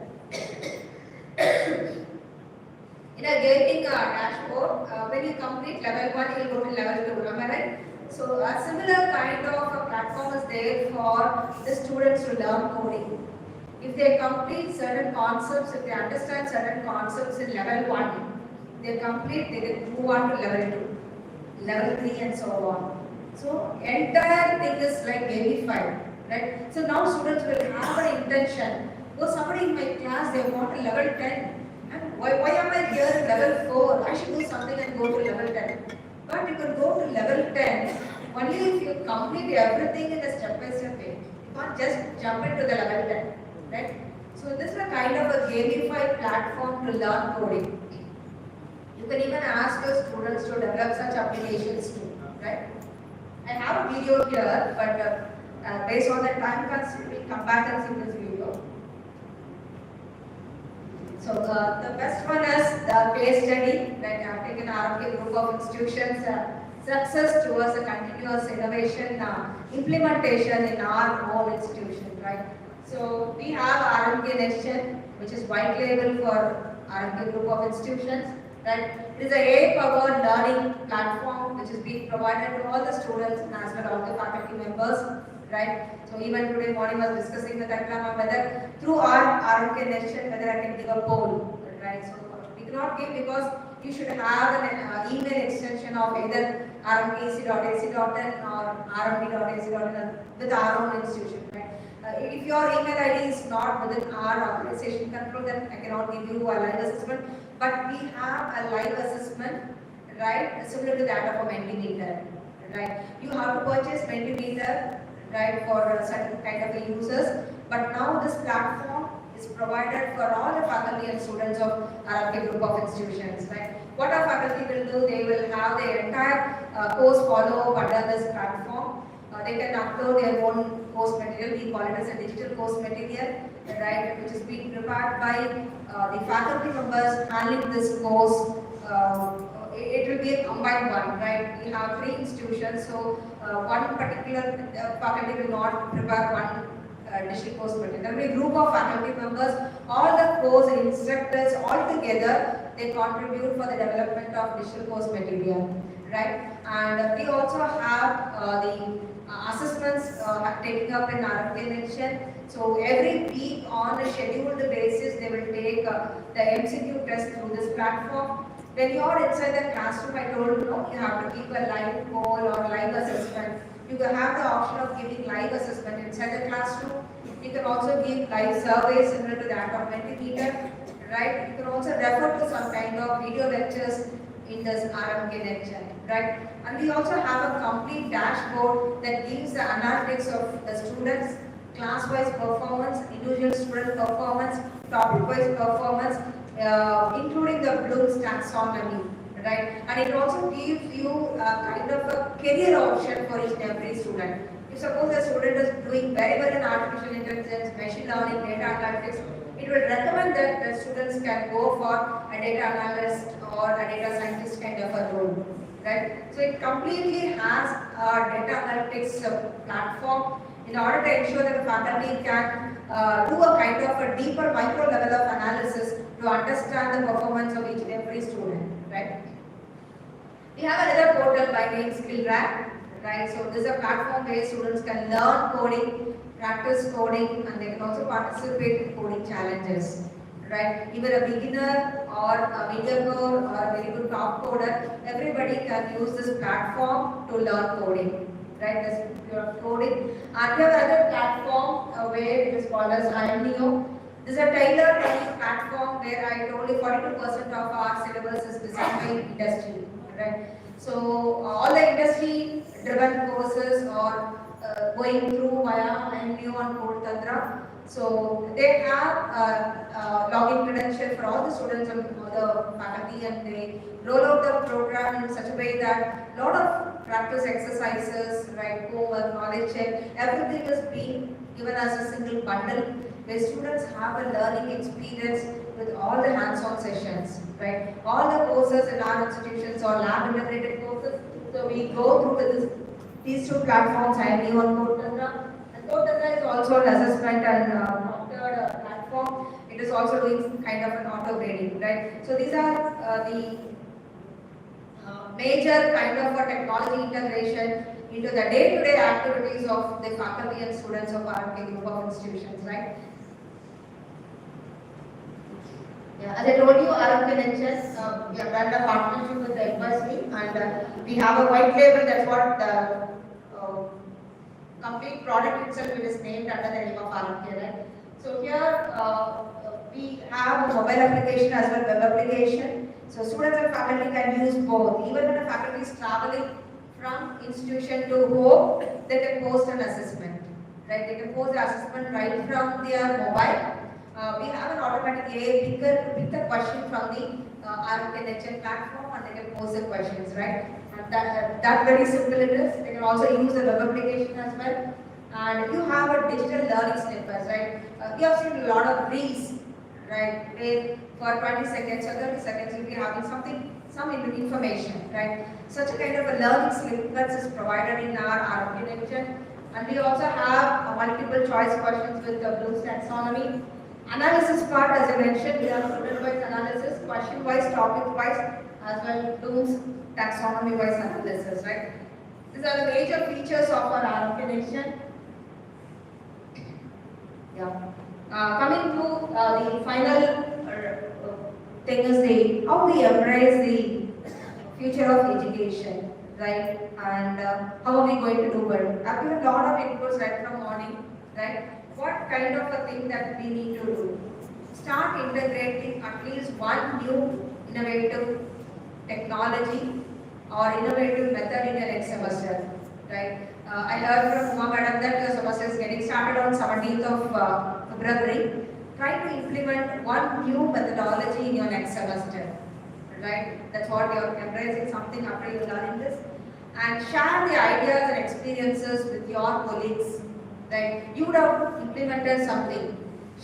Speaker 1: In a gaming dashboard, when you complete level 1, you will go to level 2, am I right? So a similar kind of a platform is there for the students to learn coding. If they complete certain concepts, if they understand certain concepts in level 1, they complete, they can move on to level 2, level 3 and so on. So entire thing is like gamified, right? So now students will have an intention. Oh, somebody in my class, they want a level 10. And why am I here at level 4? I should do something and go to level 10. But you can go to level 10 only if you complete everything in a step-by-step way. You can't just jump into the level 10, right? So this is a kind of a gamified platform to learn coding. You can even ask your students to develop such applications too, right? I have a video here, but based on the time constraint, we'll come back and see this video. So the best one is the case study, right? I've taken RFK group of institutions, success towards a continuous innovation implementation in our own institution, right? So we have RMK Next Gen, which is white label for RMK group of institutions, right? It is a AI-powered learning platform which is being provided to all the students and as well as all the faculty members, right? So even today morning I was discussing with Akrama whether through our RMK Next Gen whether I can give a poll, right? So we cannot give because you should have an email extension of either rmkec.ac.in or rmd.ac.in with our own institution, right? If your email ID is not within our organization control, then I cannot give you a live assessment. But we have a live assessment, right, similar to that of a Mentimeter, right? You have to purchase Mentimeter, right, for certain kind of a users. But now this platform is provided for all the faculty and students of RFK group of institutions, right? What our faculty will do, they will have their entire course follow under this platform. They can upload their own course material. We call it as a digital course material, right, which is being prepared by the faculty members handling this course. It will be a combined one, right? We have 3 institutions, so one particular faculty will not prepare one digital course material. There will be a group of faculty members, all the course instructors all together, they contribute for the development of digital course material, right? And we also have the assessments taken up in RFK Next Gen. So every week on a scheduled basis, they will take the MCQ test through this platform. When you are inside the classroom, I told you, you have to keep a live poll or live assessment. You can have the option of giving live assessment inside the classroom. You can also give live surveys similar to that of Mentimeter, right? You can also refer to some kind of video lectures in this RMK Next Gen, right? And we also have a complete dashboard that gives the analytics of the students, class-wise performance, individual student performance, topic-wise performance, including the Bloom's taxonomy, right? And it also gives you a kind of a career option for each and every student. If suppose a student is doing very well in artificial intelligence, machine learning, data analytics, it will recommend that the students can go for a data analyst or a data scientist kind of a role, right? So it completely has a data analytics platform in order to ensure that the faculty can do a kind of a deeper micro level of analysis to understand the performance of each and every student, right? We have another portal by name SkillRack, right? So this is a platform where students can learn coding, practice coding, and they can also participate in coding challenges, right? Either a beginner or a mediocre or a very good top coder, everybody can use this platform to learn coding, right? This pure coding. And we have another platform where it is called as IMDO. This is a tailored learning platform where I told you 42% of our syllabus is designed by industry, right? So all the industry-driven courses are going through via IMDO and Code Tantra. So they have login credential for all the students and all the faculty, and they roll out the program in such a way that a lot of practice exercises, right, homework, knowledge check, everything is being given as a single bundle where students have a learning experience with all the hands-on sessions, right? All the courses in our institutions are lab-integrated courses, so we go through with these 2 platforms, IMDO and Code Tantra. And Code Tantra is also an assessment and proctored platform. It It is also doing kind of an auto grading, right? So these are the major kind of a technology integration into the day-to-day activities of the faculty and students of RMK group of institutions, right? Yeah, as I told you, RMK mentioned we have done a partnership with the university, and we have a white label. That's what the complete product itself it is named under the name of RMK, right? So here we have a mobile application as well web application. So students and faculty can use both. Even when a faculty is traveling from institution to home, they can post an assessment, right? They can post the assessment right from their mobile. We have an automatic AI pick the question from the RMK platform, and they can post the questions, right? And that very simple it is. They can also use the web application as well. And you have a digital learning snippets, right? You have seen a lot of reels, right? Where for 20 seconds or 30 seconds you'll be having some information, right? Such a kind of a learning snippets is provided in our architecture. And we also have a multiple choice questions with the Bloom's taxonomy. Analysis part, as I mentioned, we have student-wise analysis, question-wise, topic-wise, as well Bloom's taxonomy-wise analysis, right? These are the major features of our architecture. Yeah. Coming to the final thing is how we embrace the future of education, right? And how are we going to do it? I've given a lot of inputs right from morning, right? What kind of a thing that we need to do? Start integrating at least one new innovative technology or innovative method in the next semester, right? I heard from Uma Madam that your semester is getting started on 17th of February. Try to implement one new methodology in your next semester, right? That's what you're embracing something after you learning this. And share the ideas and experiences with your colleagues, right? You would have implemented something.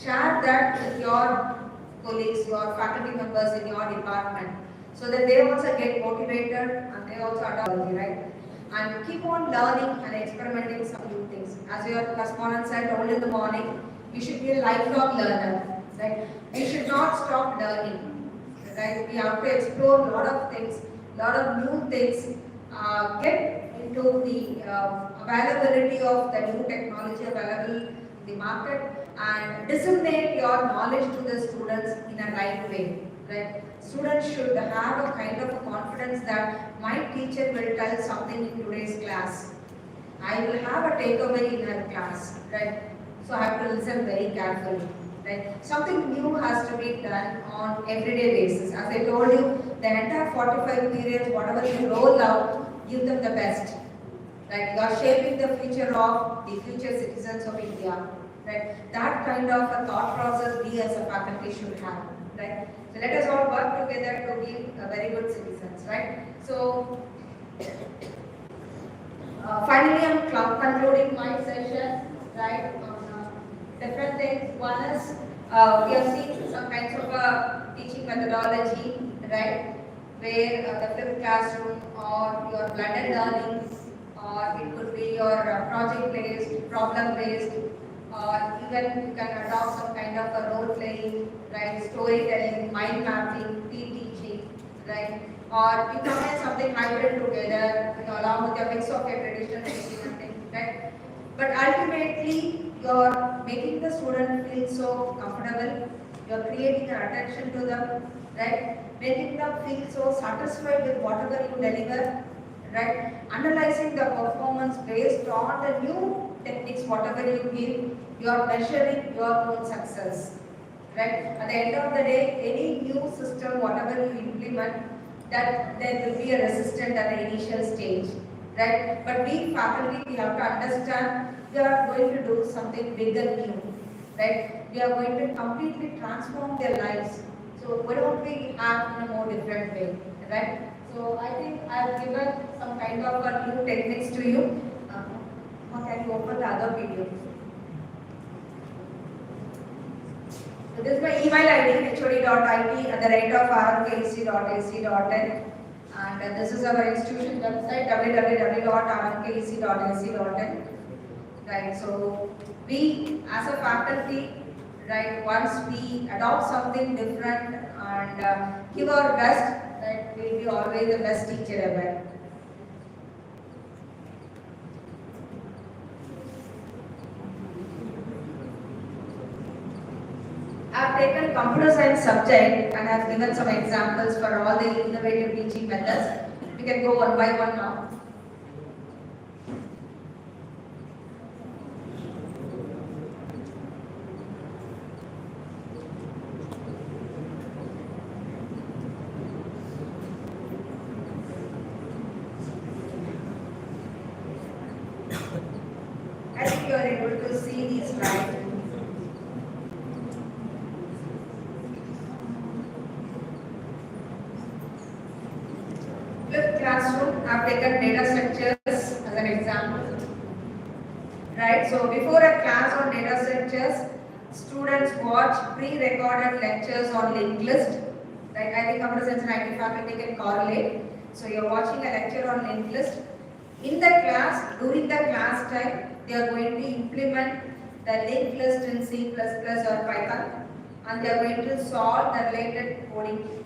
Speaker 1: Share that with your colleagues, your faculty members in your department, so that they also get motivated and they also adopt it, right? And keep on learning and experimenting some new things. As your correspondent said, told in the morning, we should be a lifelong learner, right? We should not stop learning, right? We have to explore a lot of things, a lot of new things, get into the availability of the new technology available in the market, and disseminate your knowledge to the students in a right way, right? Students should have a kind of a confidence that my teacher will tell something in today's class. I will have a takeaway in her class, right? So I have to listen very carefully, right? Something new has to be done on everyday basis. As I told you, the entire 45 periods, whatever you roll out, give them the best, right? You are shaping the future of the future citizens of India, right? That kind of a thought process we as a faculty should have, right? So let us all work together to be very good citizens, right? So finally, I'm concluding my session, right? Different things. One is we have seen some kinds of teaching methodology, right? Where the flipped classroom or your blended learning, or it could be your project-based, problem-based, or even you can adopt some kind of a role-playing, right? Storytelling, mind mapping, teaching, right? Or you combine something hybrid together, along with your mix of your traditional teaching and things, right? But ultimately, you're making the student feel so comfortable, you're creating an attention to them, right? Making them feel so satisfied with whatever you deliver, right? Analyzing the performance based on the new techniques, whatever you give, you're measuring your own success, right? At the end of the day, any new system, whatever you implement, that there will be a resistance at the initial stage, right? But we faculty, we have to understand we are going to do something bigger new, right? We are going to completely transform their lives. So why don't we act in a more different way, right? So I think I've given some kind of new techniques to you. Can you open the other video? So this is my email ID, hod.it@rmkec.ac.in, and this is our institution website, www.rmkec.ac.in. Right. So we as a faculty, right? Once we adopt something different and give our best, that will be always the best teacher ever. I've taken computer science subject and I've given some examples for all the innovative teaching methods. We can go one by one now. I think you are able to see these, right? With classroom, I've taken data structures as an example. Right, so before a class on data structures, students watch pre-recorded lectures on linked list. Right, I think computer science and IT faculty can correlate. So you're watching a lecture on linked list. In the class, during the class time, they are going to implement the linked list in C++ or Python, and they are going to solve the related coding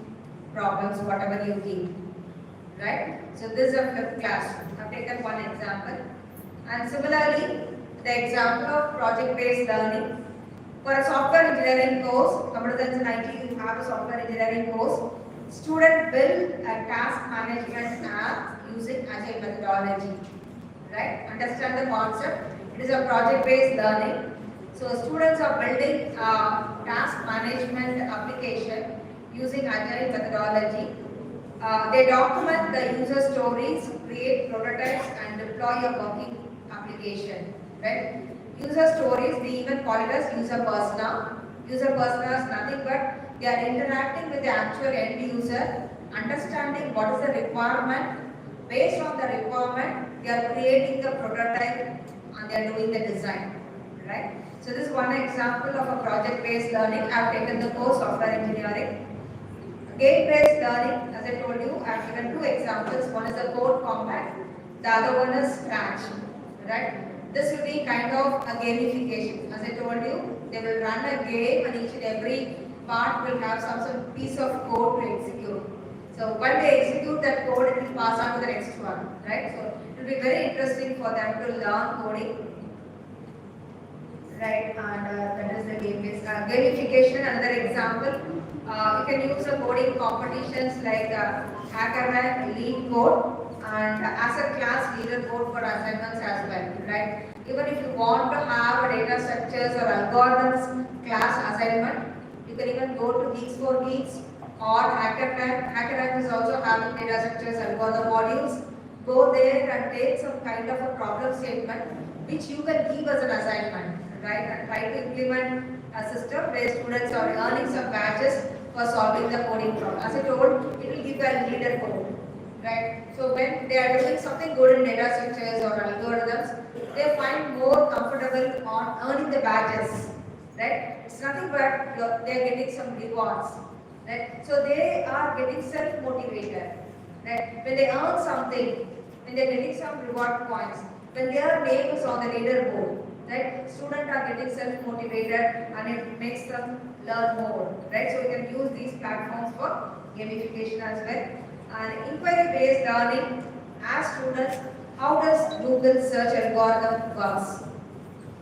Speaker 1: problems, whatever you give. Right, so this is a fifth class. I've taken one example. And similarly, the example of project-based learning. For a software engineering course, computer science and IT, you have a software engineering course. Student build a task management app using agile methodology. Right? Understand the concept. It is a project-based learning. So students are building a task management application using agile methodology. They document the user stories, create prototypes, and deploy a working application. Right? User stories, we even call it as user persona. User persona is nothing but they are interacting with the actual end user, understanding what is the requirement. Based on the requirement, they are creating the prototype and they are doing the design. Right? So this is one example of a project-based learning. I have taken the course software engineering. Game-based learning, as I told you, I have given two examples. One is the code combat, the other one is Scratch. Right? This will be kind of a gamification. As I told you, they will run a game and each and every part will have some piece of code to execute. So when they execute that code, it will pass on to the next one. Right? So it will be very interesting for them to learn coding. Right? And that is the game-based. Gamification, another example. You can use the coding competitions like HackerRank, Lead Code, and as a class leader code for assignments as well, right? Even if you want to have a data structures or algorithms class assignment, you can even go to Geeks for Geeks or HackerRank. HackerRank is also having data structures algorithm modules. Go there and take some kind of a problem statement which you can give as an assignment, right? And try to implement a system where students are earning some badges for solving the coding problem. As I told, it will give a leader code. Right? So when they are doing something good in data structures or algorithms, they find more comfortable on earning the badges. Right? It's nothing but they are getting some rewards. Right? So they are getting self-motivated. Right? When they earn something, when they are getting some reward points, when their name is on the leaderboard, right? Students are getting self-motivated and it makes them learn more. Right? So we can use these platforms for gamification as well. And inquiry-based learning, as students, how does Google search algorithm works?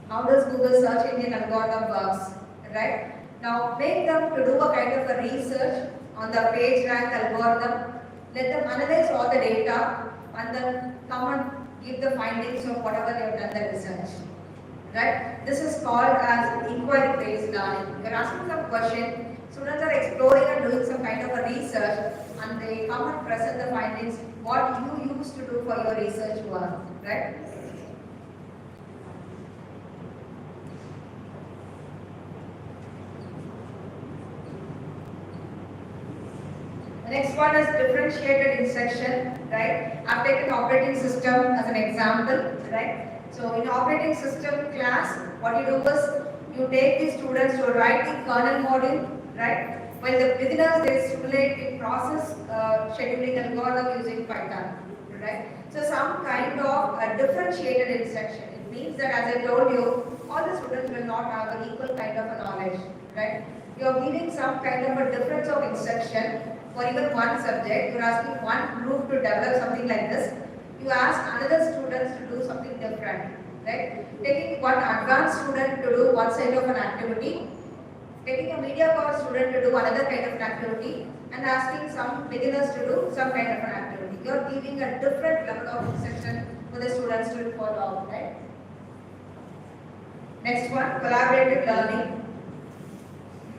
Speaker 1: How does Google search engine algorithm works? Right? Now make them to do a kind of a research on the page rank algorithm. Let them analyze all the data and then come and give the findings of whatever they have done the research. Right? This is called as inquiry-based learning. You are asking some question, students are exploring and doing some kind of a research and they come and present the findings, what you used to do for your research work, right? The next one is differentiated instruction, right? I've taken operating system as an example, right? So in operating system class, what you do is you take the students to write the kernel module, right? While the beginners they simulate the process scheduling algorithm using Python, right? So some kind of a differentiated instruction. It means that as I told you, all the students will not have an equal kind of a knowledge, right? You are giving some kind of a difference of instruction for even one subject. You are asking one group to develop something like this. You ask another students to do something different, right? Taking one advanced student to do one side of an activity, taking a media course student to do another kind of an activity, and asking some beginners to do some kind of an activity. You are giving a different level of instruction for the students to follow out, right? Next one, collaborative learning.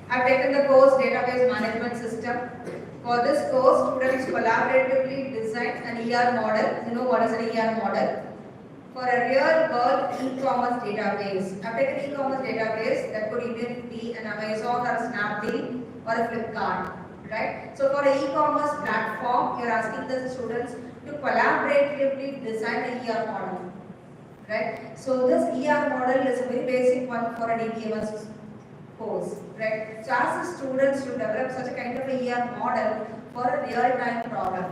Speaker 1: I've taken the course Database Management System. For this course, students collaboratively design an ER model. You know what is an ER model? For a real world e-commerce database. I've taken e-commerce database that could even be an Amazon or a Snapdeal or a Flipkart, right? So for an e-commerce platform, you're asking the students to collaboratively design an ER model, right? So this ER model is a very basic one for an ETMS course, right? So ask the students to develop such a kind of a ER model for a real-time problem.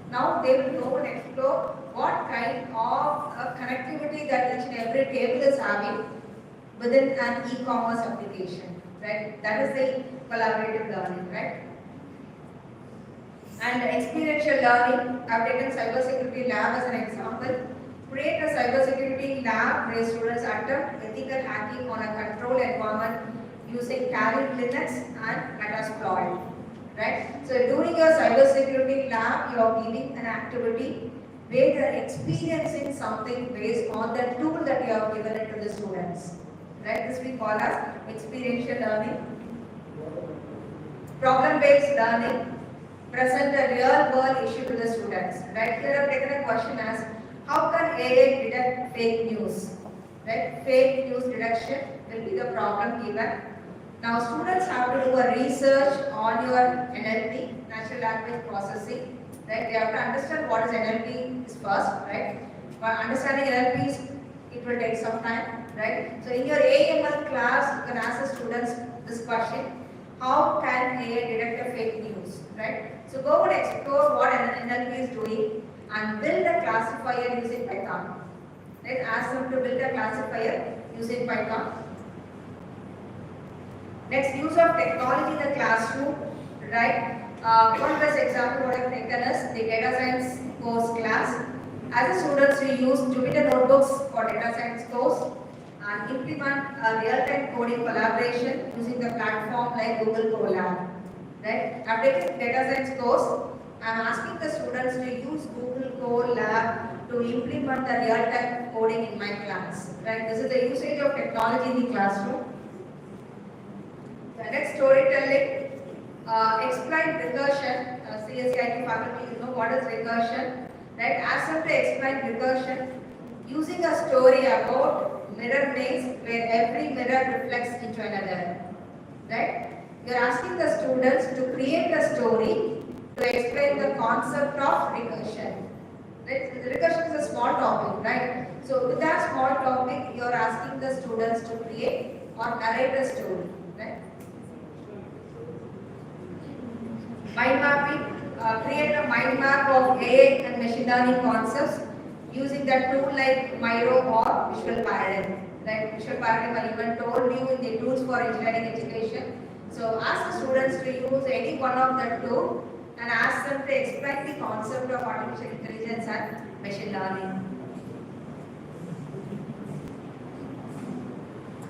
Speaker 1: Now they will go and explore what kind of connectivity that each and every table is having within an e-commerce application, right? That is the collaborative learning, right? And experiential learning, I have taken cybersecurity lab as an example. Create a cybersecurity lab where students attempt ethical hacking on a controlled environment using Kali Linux and Metasploit, right? So during your cybersecurity lab, you are giving an activity where they are experiencing something based on the tool that you have given it to the students, right? This we call as experiential learning. Problem-based learning, present a real-world issue to the students, right? Here I have taken a question as, how can AI detect fake news, right? Fake news detection will be the problem given. Now students have to do a research on your NLP, natural language processing, right? They have to understand what is NLP is first, right? For understanding NLP, it will take some time, right? So in your AML class, you can ask the students this question: how can AI detect a fake news, right? So go and explore what NLP is doing and build a classifier using Python. Right? Ask them to build a classifier using Python. Next, use of technology in the classroom, right? One best example what I have taken is the data science course class. As a students, we use Jupyter notebooks for data science course and implement a real-time coding collaboration using the platform like Google Colab. Right? After taking data science course, I am asking the students to use Google Colab to implement the real-time coding in my class. Right? This is the usage of technology in the classroom. The next, storytelling. Explain recursion. CSCIT faculty, you know what is recursion. Right? Ask them to explain recursion using a story about mirror maze where every mirror reflects into another. Right? You are asking the students to create a story to explain the concept of recursion. Right? Recursion is a small topic, right? So with that small topic, you are asking the students to create or narrate a story. Right? Mind mapping. Create a mind map of AI and machine learning concepts using the tool like Miro or Visual Paradigm. Right? Visual Paradigm I even told you in the tools for engineering education. So ask the students to use any one of the two and ask them to explain the concept of artificial intelligence and machine learning.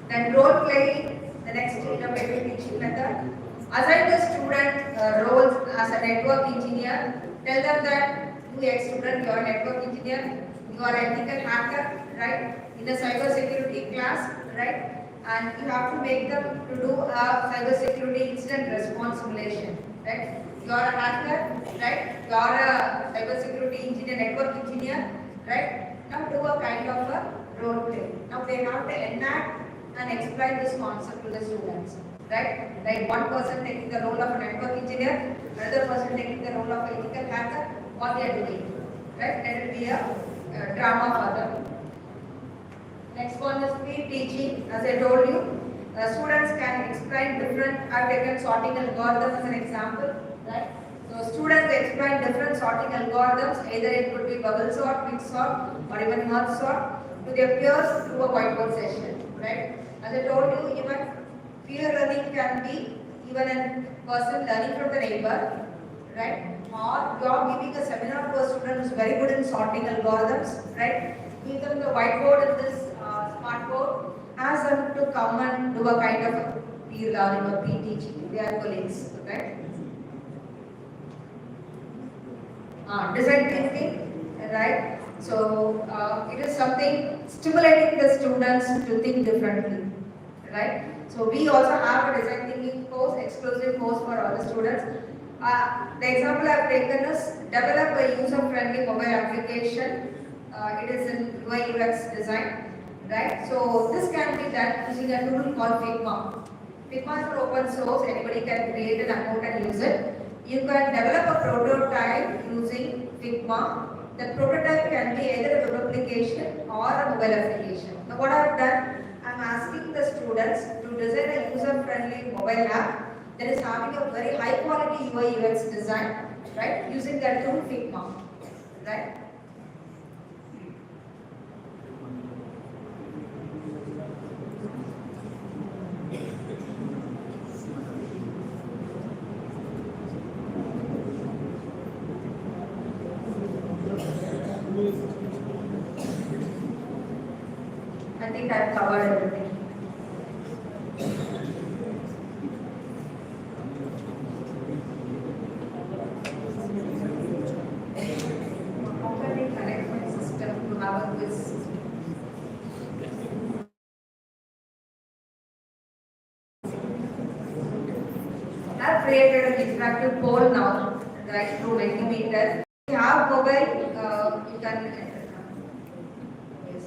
Speaker 1: Then role playing, the next innovative teaching method. Assign the student roles as a network engineer. Tell them that you ex-student, you are a network engineer, you are an ethical hacker, right? In a cyber security class, right? And you have to make them to do a cyber security incident response simulation, right? You are a hacker, right? You are a cyber security engineer, network engineer, right? Now do a kind of a role play. Now they have to enact and explain this concept to the students. Right? Like one person taking the role of a network engineer, another person taking the role of an ethical hacker, what they are doing. Right? Let it be a drama for them. Next one is speed teaching. As I told you, students can explain different, I've taken sorting algorithms as an example. Right? So students explain different sorting algorithms, either it could be bubble sort, mix sort, or even merge sort, to their peers through a whiteboard session. Right? As I told you, even peer learning can be even a person learning from the neighbor, right? Or you are giving a seminar to a student who is very good in sorting algorithms, right? Give them the whiteboard and this smart board, ask them to come and do a kind of a peer learning or peer teaching. They are colleagues, right? Design thinking, right? So it is something stimulating the students to think differently, right? So we also have a design thinking course, exclusive course for all the students. The example I have taken is develop a user-friendly mobile application. It is in UI UX design, right? So this can be done using a tool called Figma. Figma is open source, anybody can create an account and use it. You can develop a prototype using Figma. The prototype can be either a web application or a mobile application. Now what I have done, I am asking the students to design a user-friendly mobile app that is having a very high quality UI UX design, right, using that tool Figma, right? I think I've covered everything. How can we connect my system to have a quiz? I've created an interactive poll now, right, through Mentimeter. If you have mobile, you can enter. Yes.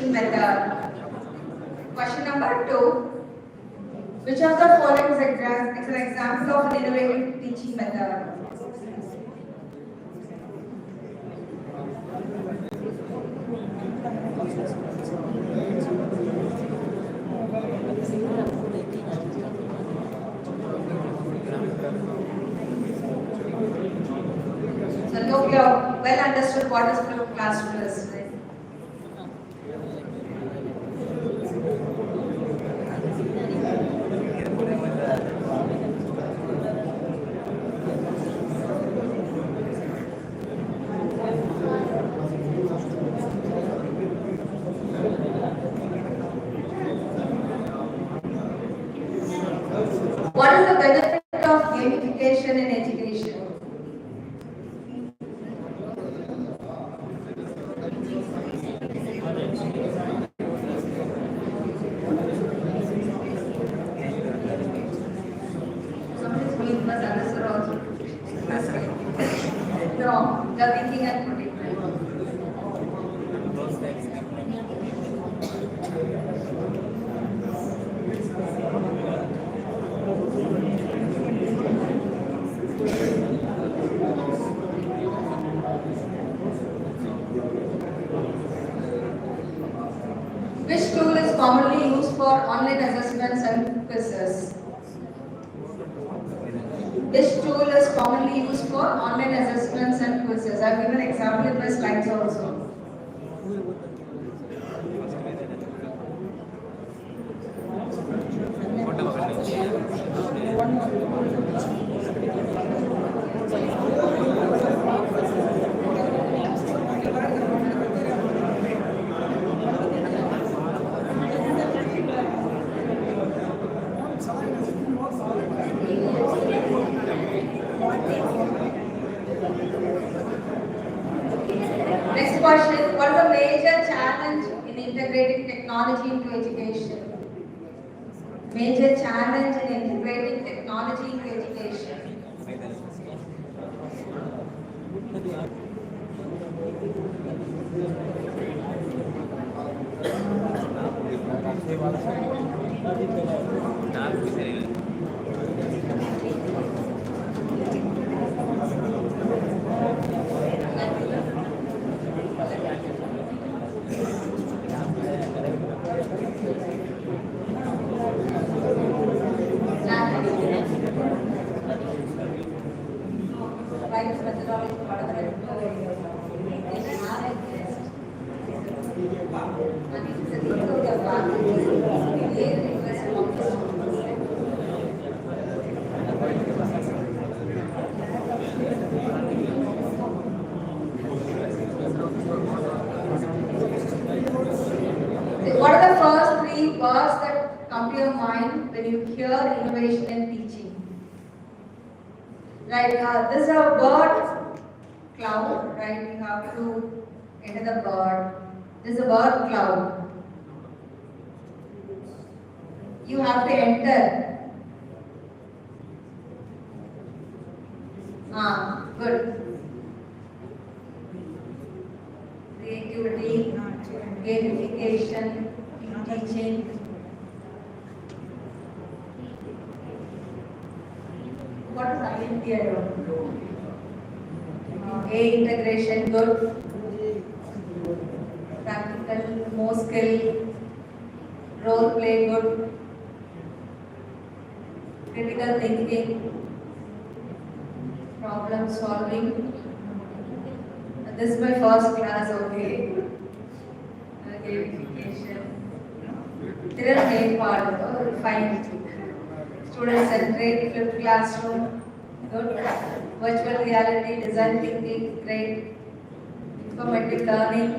Speaker 1: teaching method. Question number 2. Which of the following is an example of an innovative teaching method? So I hope you have well understood what is flipped classroom is. Right? What is the benefit of gamification in education? Somebody's doing must understand also. No, the thinking and putting. Which tool is commonly used for online assessments and quizzes? Which tool is commonly used for online assessments and quizzes? I have given an example in my slides also. Next question, what is the major challenge in integrating technology into education? Major challenge in integrating technology into education. Right methodology part of it. What are the first 3 words that come to your mind when you hear innovation in teaching? Right, this is a word cloud, right? You have to enter the word. This is a word cloud. You have to enter. Good. Creativity, gamification, teaching. What is identity? I don't know. A integration, good. Practical, more skill. Role play, good. Critical thinking. Problem solving. This is my first class, okay. Gamification. There are main part, fine. Student centric, flipped classroom, good. Virtual reality, design thinking, great. Informative learning.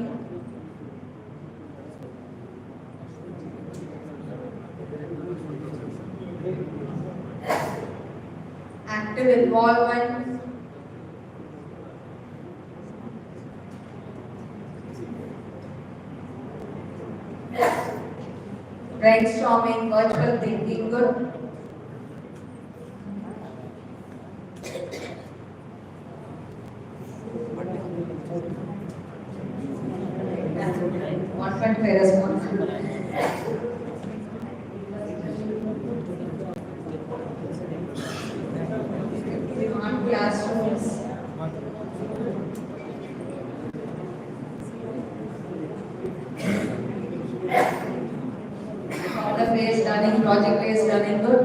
Speaker 1: Active involvement. Brainstorming, virtual thinking, good. 125 responsible. Classrooms. Problem-based learning, project-based learning, good.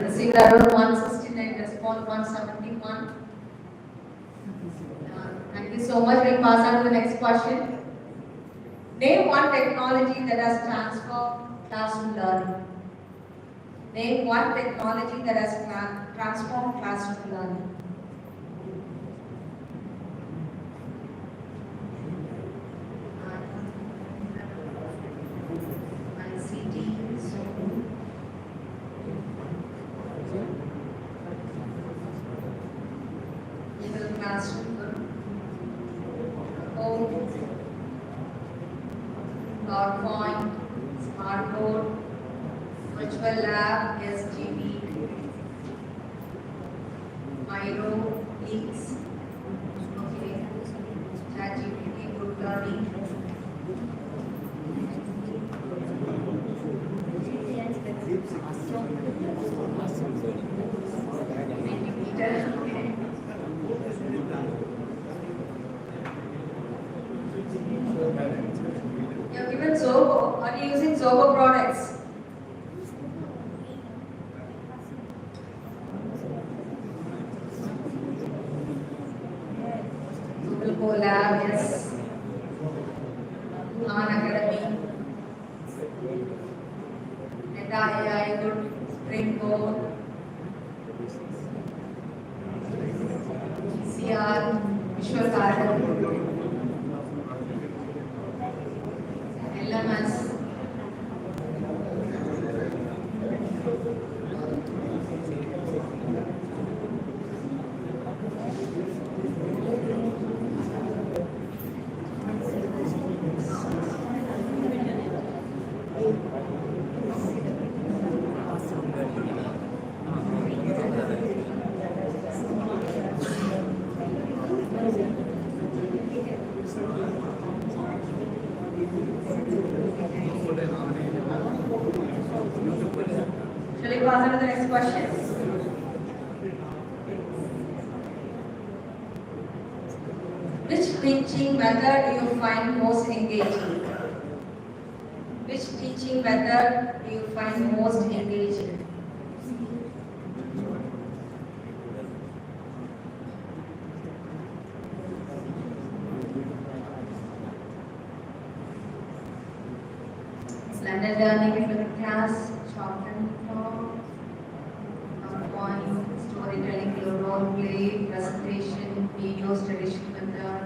Speaker 1: Received around 169 response, 171. Thank you so much. We'll pass on to the next question. Name one technology that has transformed classroom learning. Name one technology that has transformed classroom learning. PowerPoint, Smartboard, Virtual Lab, SGB, Miro, Leaks, okay, ChatGPT, Good Learning. You've given Zoho. Are you using Zoho products? Google Colab, yes. Khan Academy. Meta AI, good. Springboard. CR, Visual Garden. LMS. Shall we pass on to the next question? Which teaching method do you find most engaging? Which teaching method do you find most engaging? Blended learning for the class, chalk and talk, PowerPoint, storytelling, role play, presentation, videos, traditional method.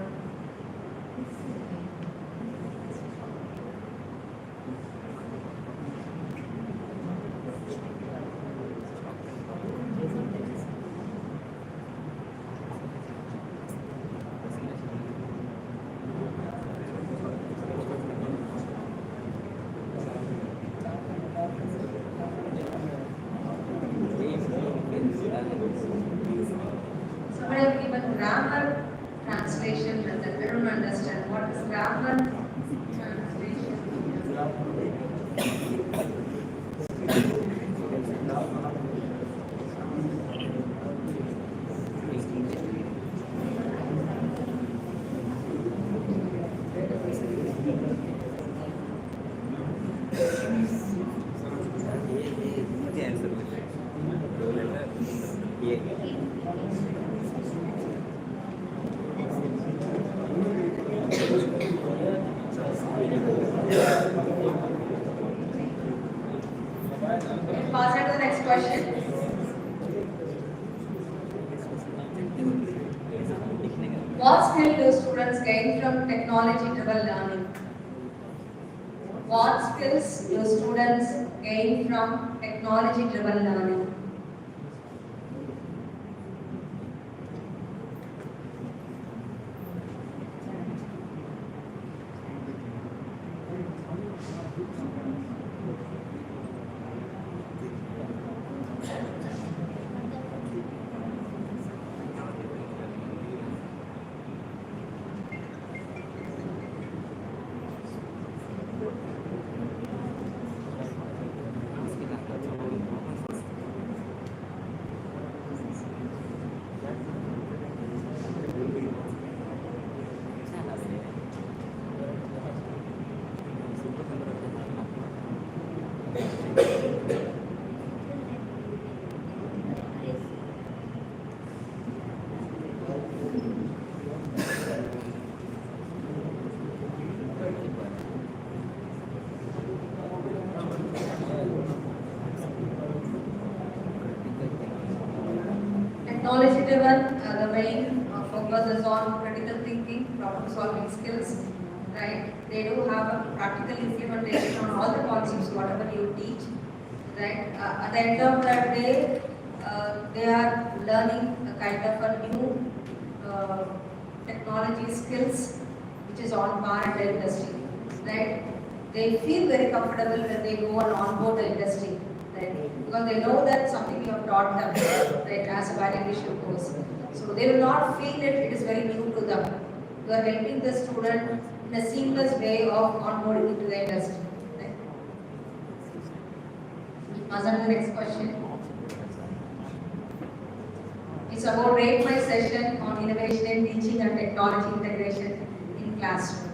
Speaker 1: Somebody have given grammar translation method. I don't understand what is grammar translation. What skill do students gain from technology-driven learning? What skills do students gain from technology-driven learning? Technology-driven, the main focus is on critical thinking, problem-solving skills, right? They do have a practical implementation on all the concepts, whatever you teach, right? At the end of that day, they are learning a kind of a new technology skills, which is on par in the industry, right? They feel very comfortable when they go and onboard the industry, right? Because they know that something you have taught them, right, as a validation course. So they will not feel that it is very new to them. You are helping the student in a seamless way of onboarding into the industry. Right? Pass on to the next question. It's about rate my session on innovation in teaching and technology integration in classroom.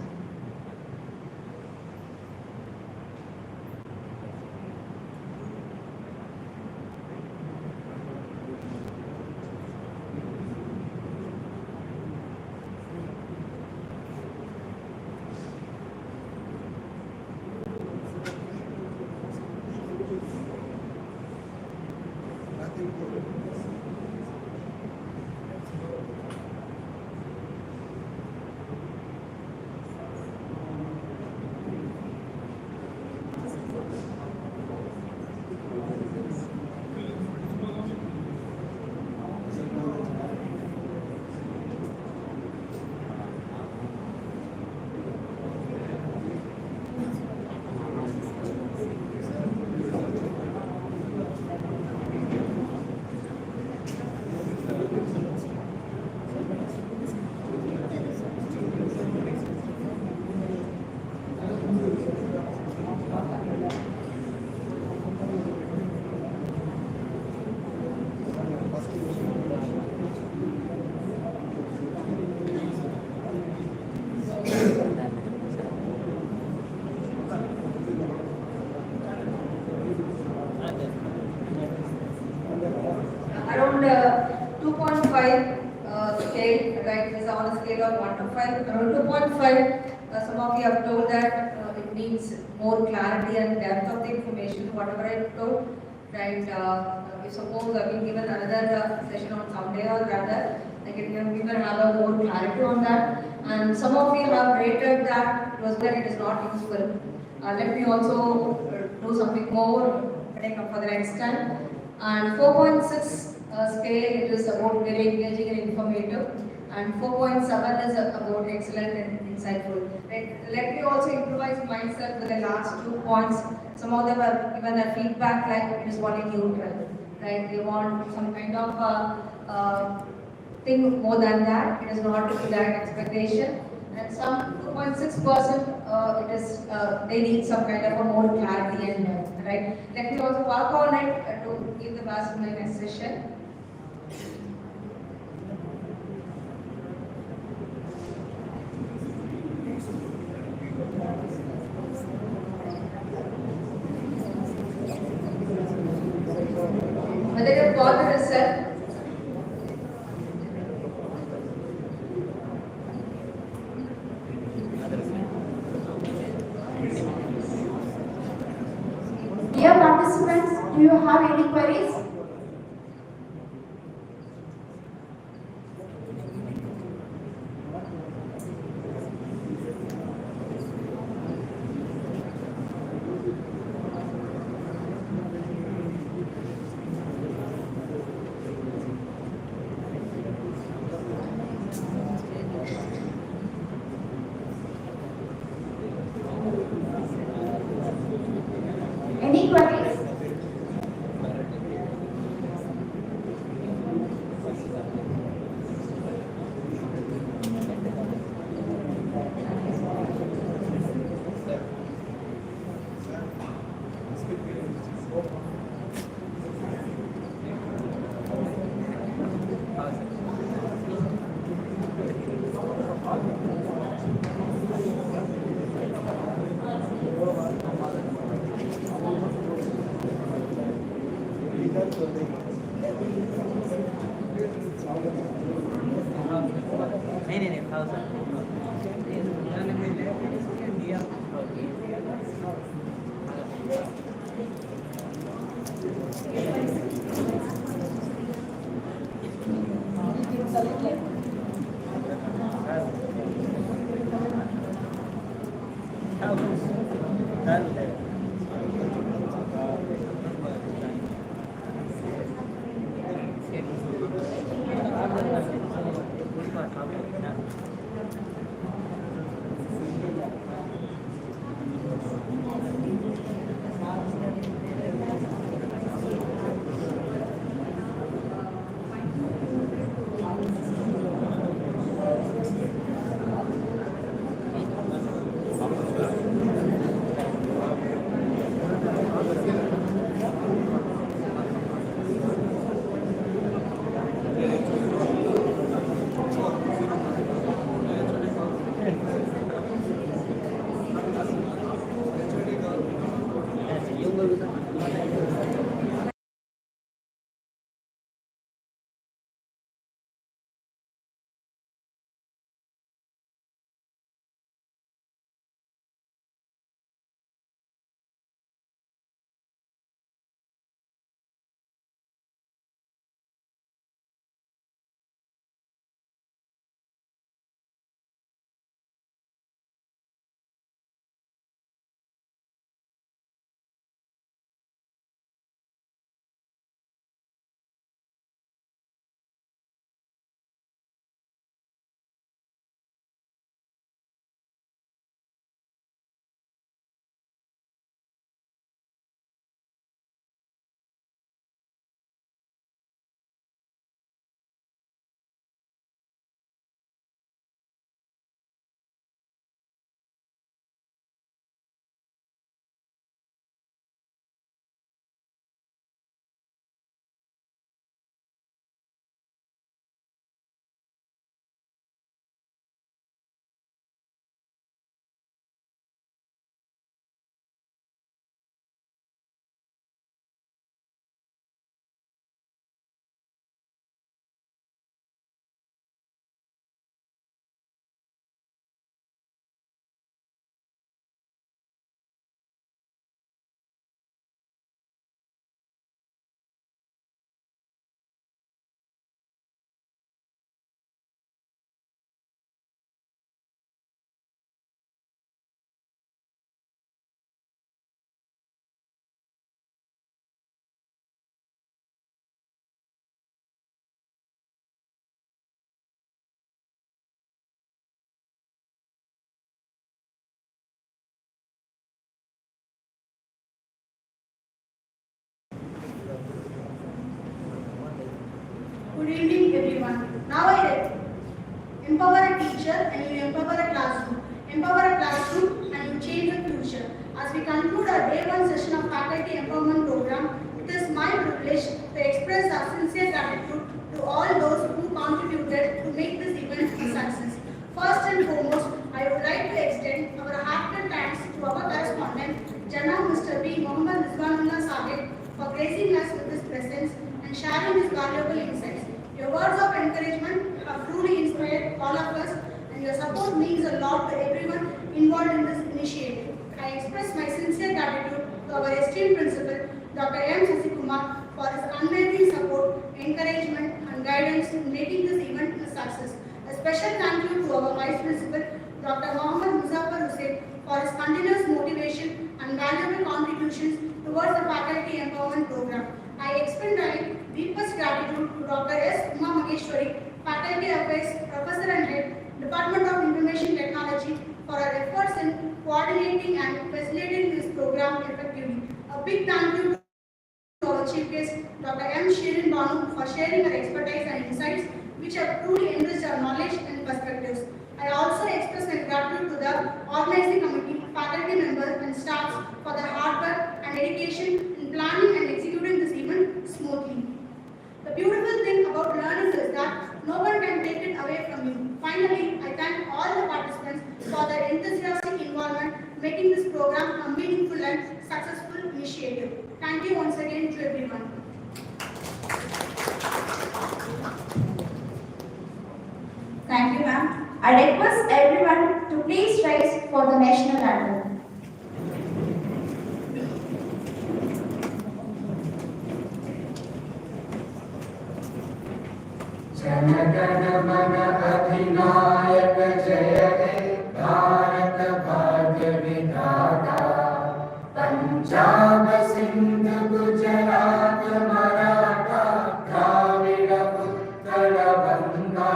Speaker 1: Around 2.5 scale, right, is on a scale of 1 to 5. Around 2.5, some of you have told that it needs more clarity and depth of the information, whatever I told, right. If suppose I've been given another session on Sunday or rather, like we can have a more clarity on that. And some of you have rated that it was where it is not useful. Let me also do something more, take up for the next time. And 4.6 scale, it is about very engaging and informative, and 4.7 is about excellent and insightful. Right? Let me also improvise myself with the last 2 points. Some of them have given a feedback like it is only neutral, right? They want some kind of thing more than that. It is not to direct expectation. And some 2.6%, it is they need some kind of a more clarity and depth, right? Let me also work on it to give the best in my next session. Whether you have got the result.
Speaker 2: Dear participants, do you have any queries? Good evening, everyone. Now I empower a teacher and you empower a classroom. Empower a classroom and you change the future. As we conclude our day one session of Faculty Empowerment Program, it is my privilege to express our sincere gratitude to all those who contributed to make this event a success. First and foremost, I would like to extend our heartfelt thanks to our correspondent, Jana Mr. B. Mohammad Rizwanullah Sahib, for gracing us with his presence and sharing his valuable insights. Your words of encouragement have truly inspired all of us, and your support means a lot to everyone involved in this initiative. I express my sincere gratitude to our esteemed principal, Dr. M. Sasikumar, for his unwavering support, encouragement, and guidance in making this event a success. A special thank you to our Vice Principal, Dr. Mohammad Muzaffar Hussain, for his continuous motivation and valuable contributions towards the Faculty Empowerment Program. I extend my deepest gratitude to Dr. S. Uma Maheshwari, Faculty Affairs Professor and Head, Department of Information Technology, for her efforts in coordinating and facilitating this program effectively. A big thank you to our Chief Guest, Dr. M. Shirin Banu, for sharing her expertise and insights, which have truly enriched our knowledge and perspectives. I also express my gratitude to the organizing committee, faculty members, and staffs for their hard work and dedication in planning and executing this event smoothly. The beautiful thing about learning is that no one can take it away from you. Finally, I thank all the participants for their enthusiastic involvement, making this program a meaningful and successful initiative. Thank you once again to everyone.
Speaker 1: Thank you, ma'am.
Speaker 3: I request everyone to please rise for the national anthem.
Speaker 4: जनगण मन अधिनायक जय हे भारत भाग्य विधाता पंजाब सिंध गुजरात मराठा द्राविड़ उत्कल बंगा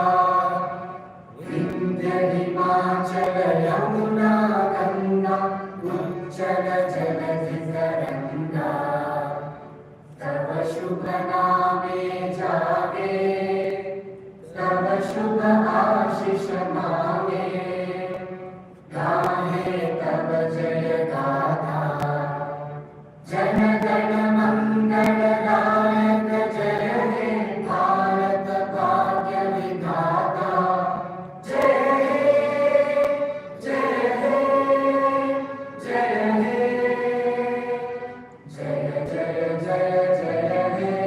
Speaker 4: विंध्य हिमाचल यमुना गंगा उच्चल जलधि तरंगा तव शुभ नामे जागे तव शुभ आशीष मांगे गाहे तव जय गाथा जन गण मंगल दायक जय हे भारत भाग्य विधाता जय हे जय हे जय हे जय जय जय जय हे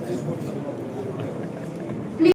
Speaker 5: Please vote.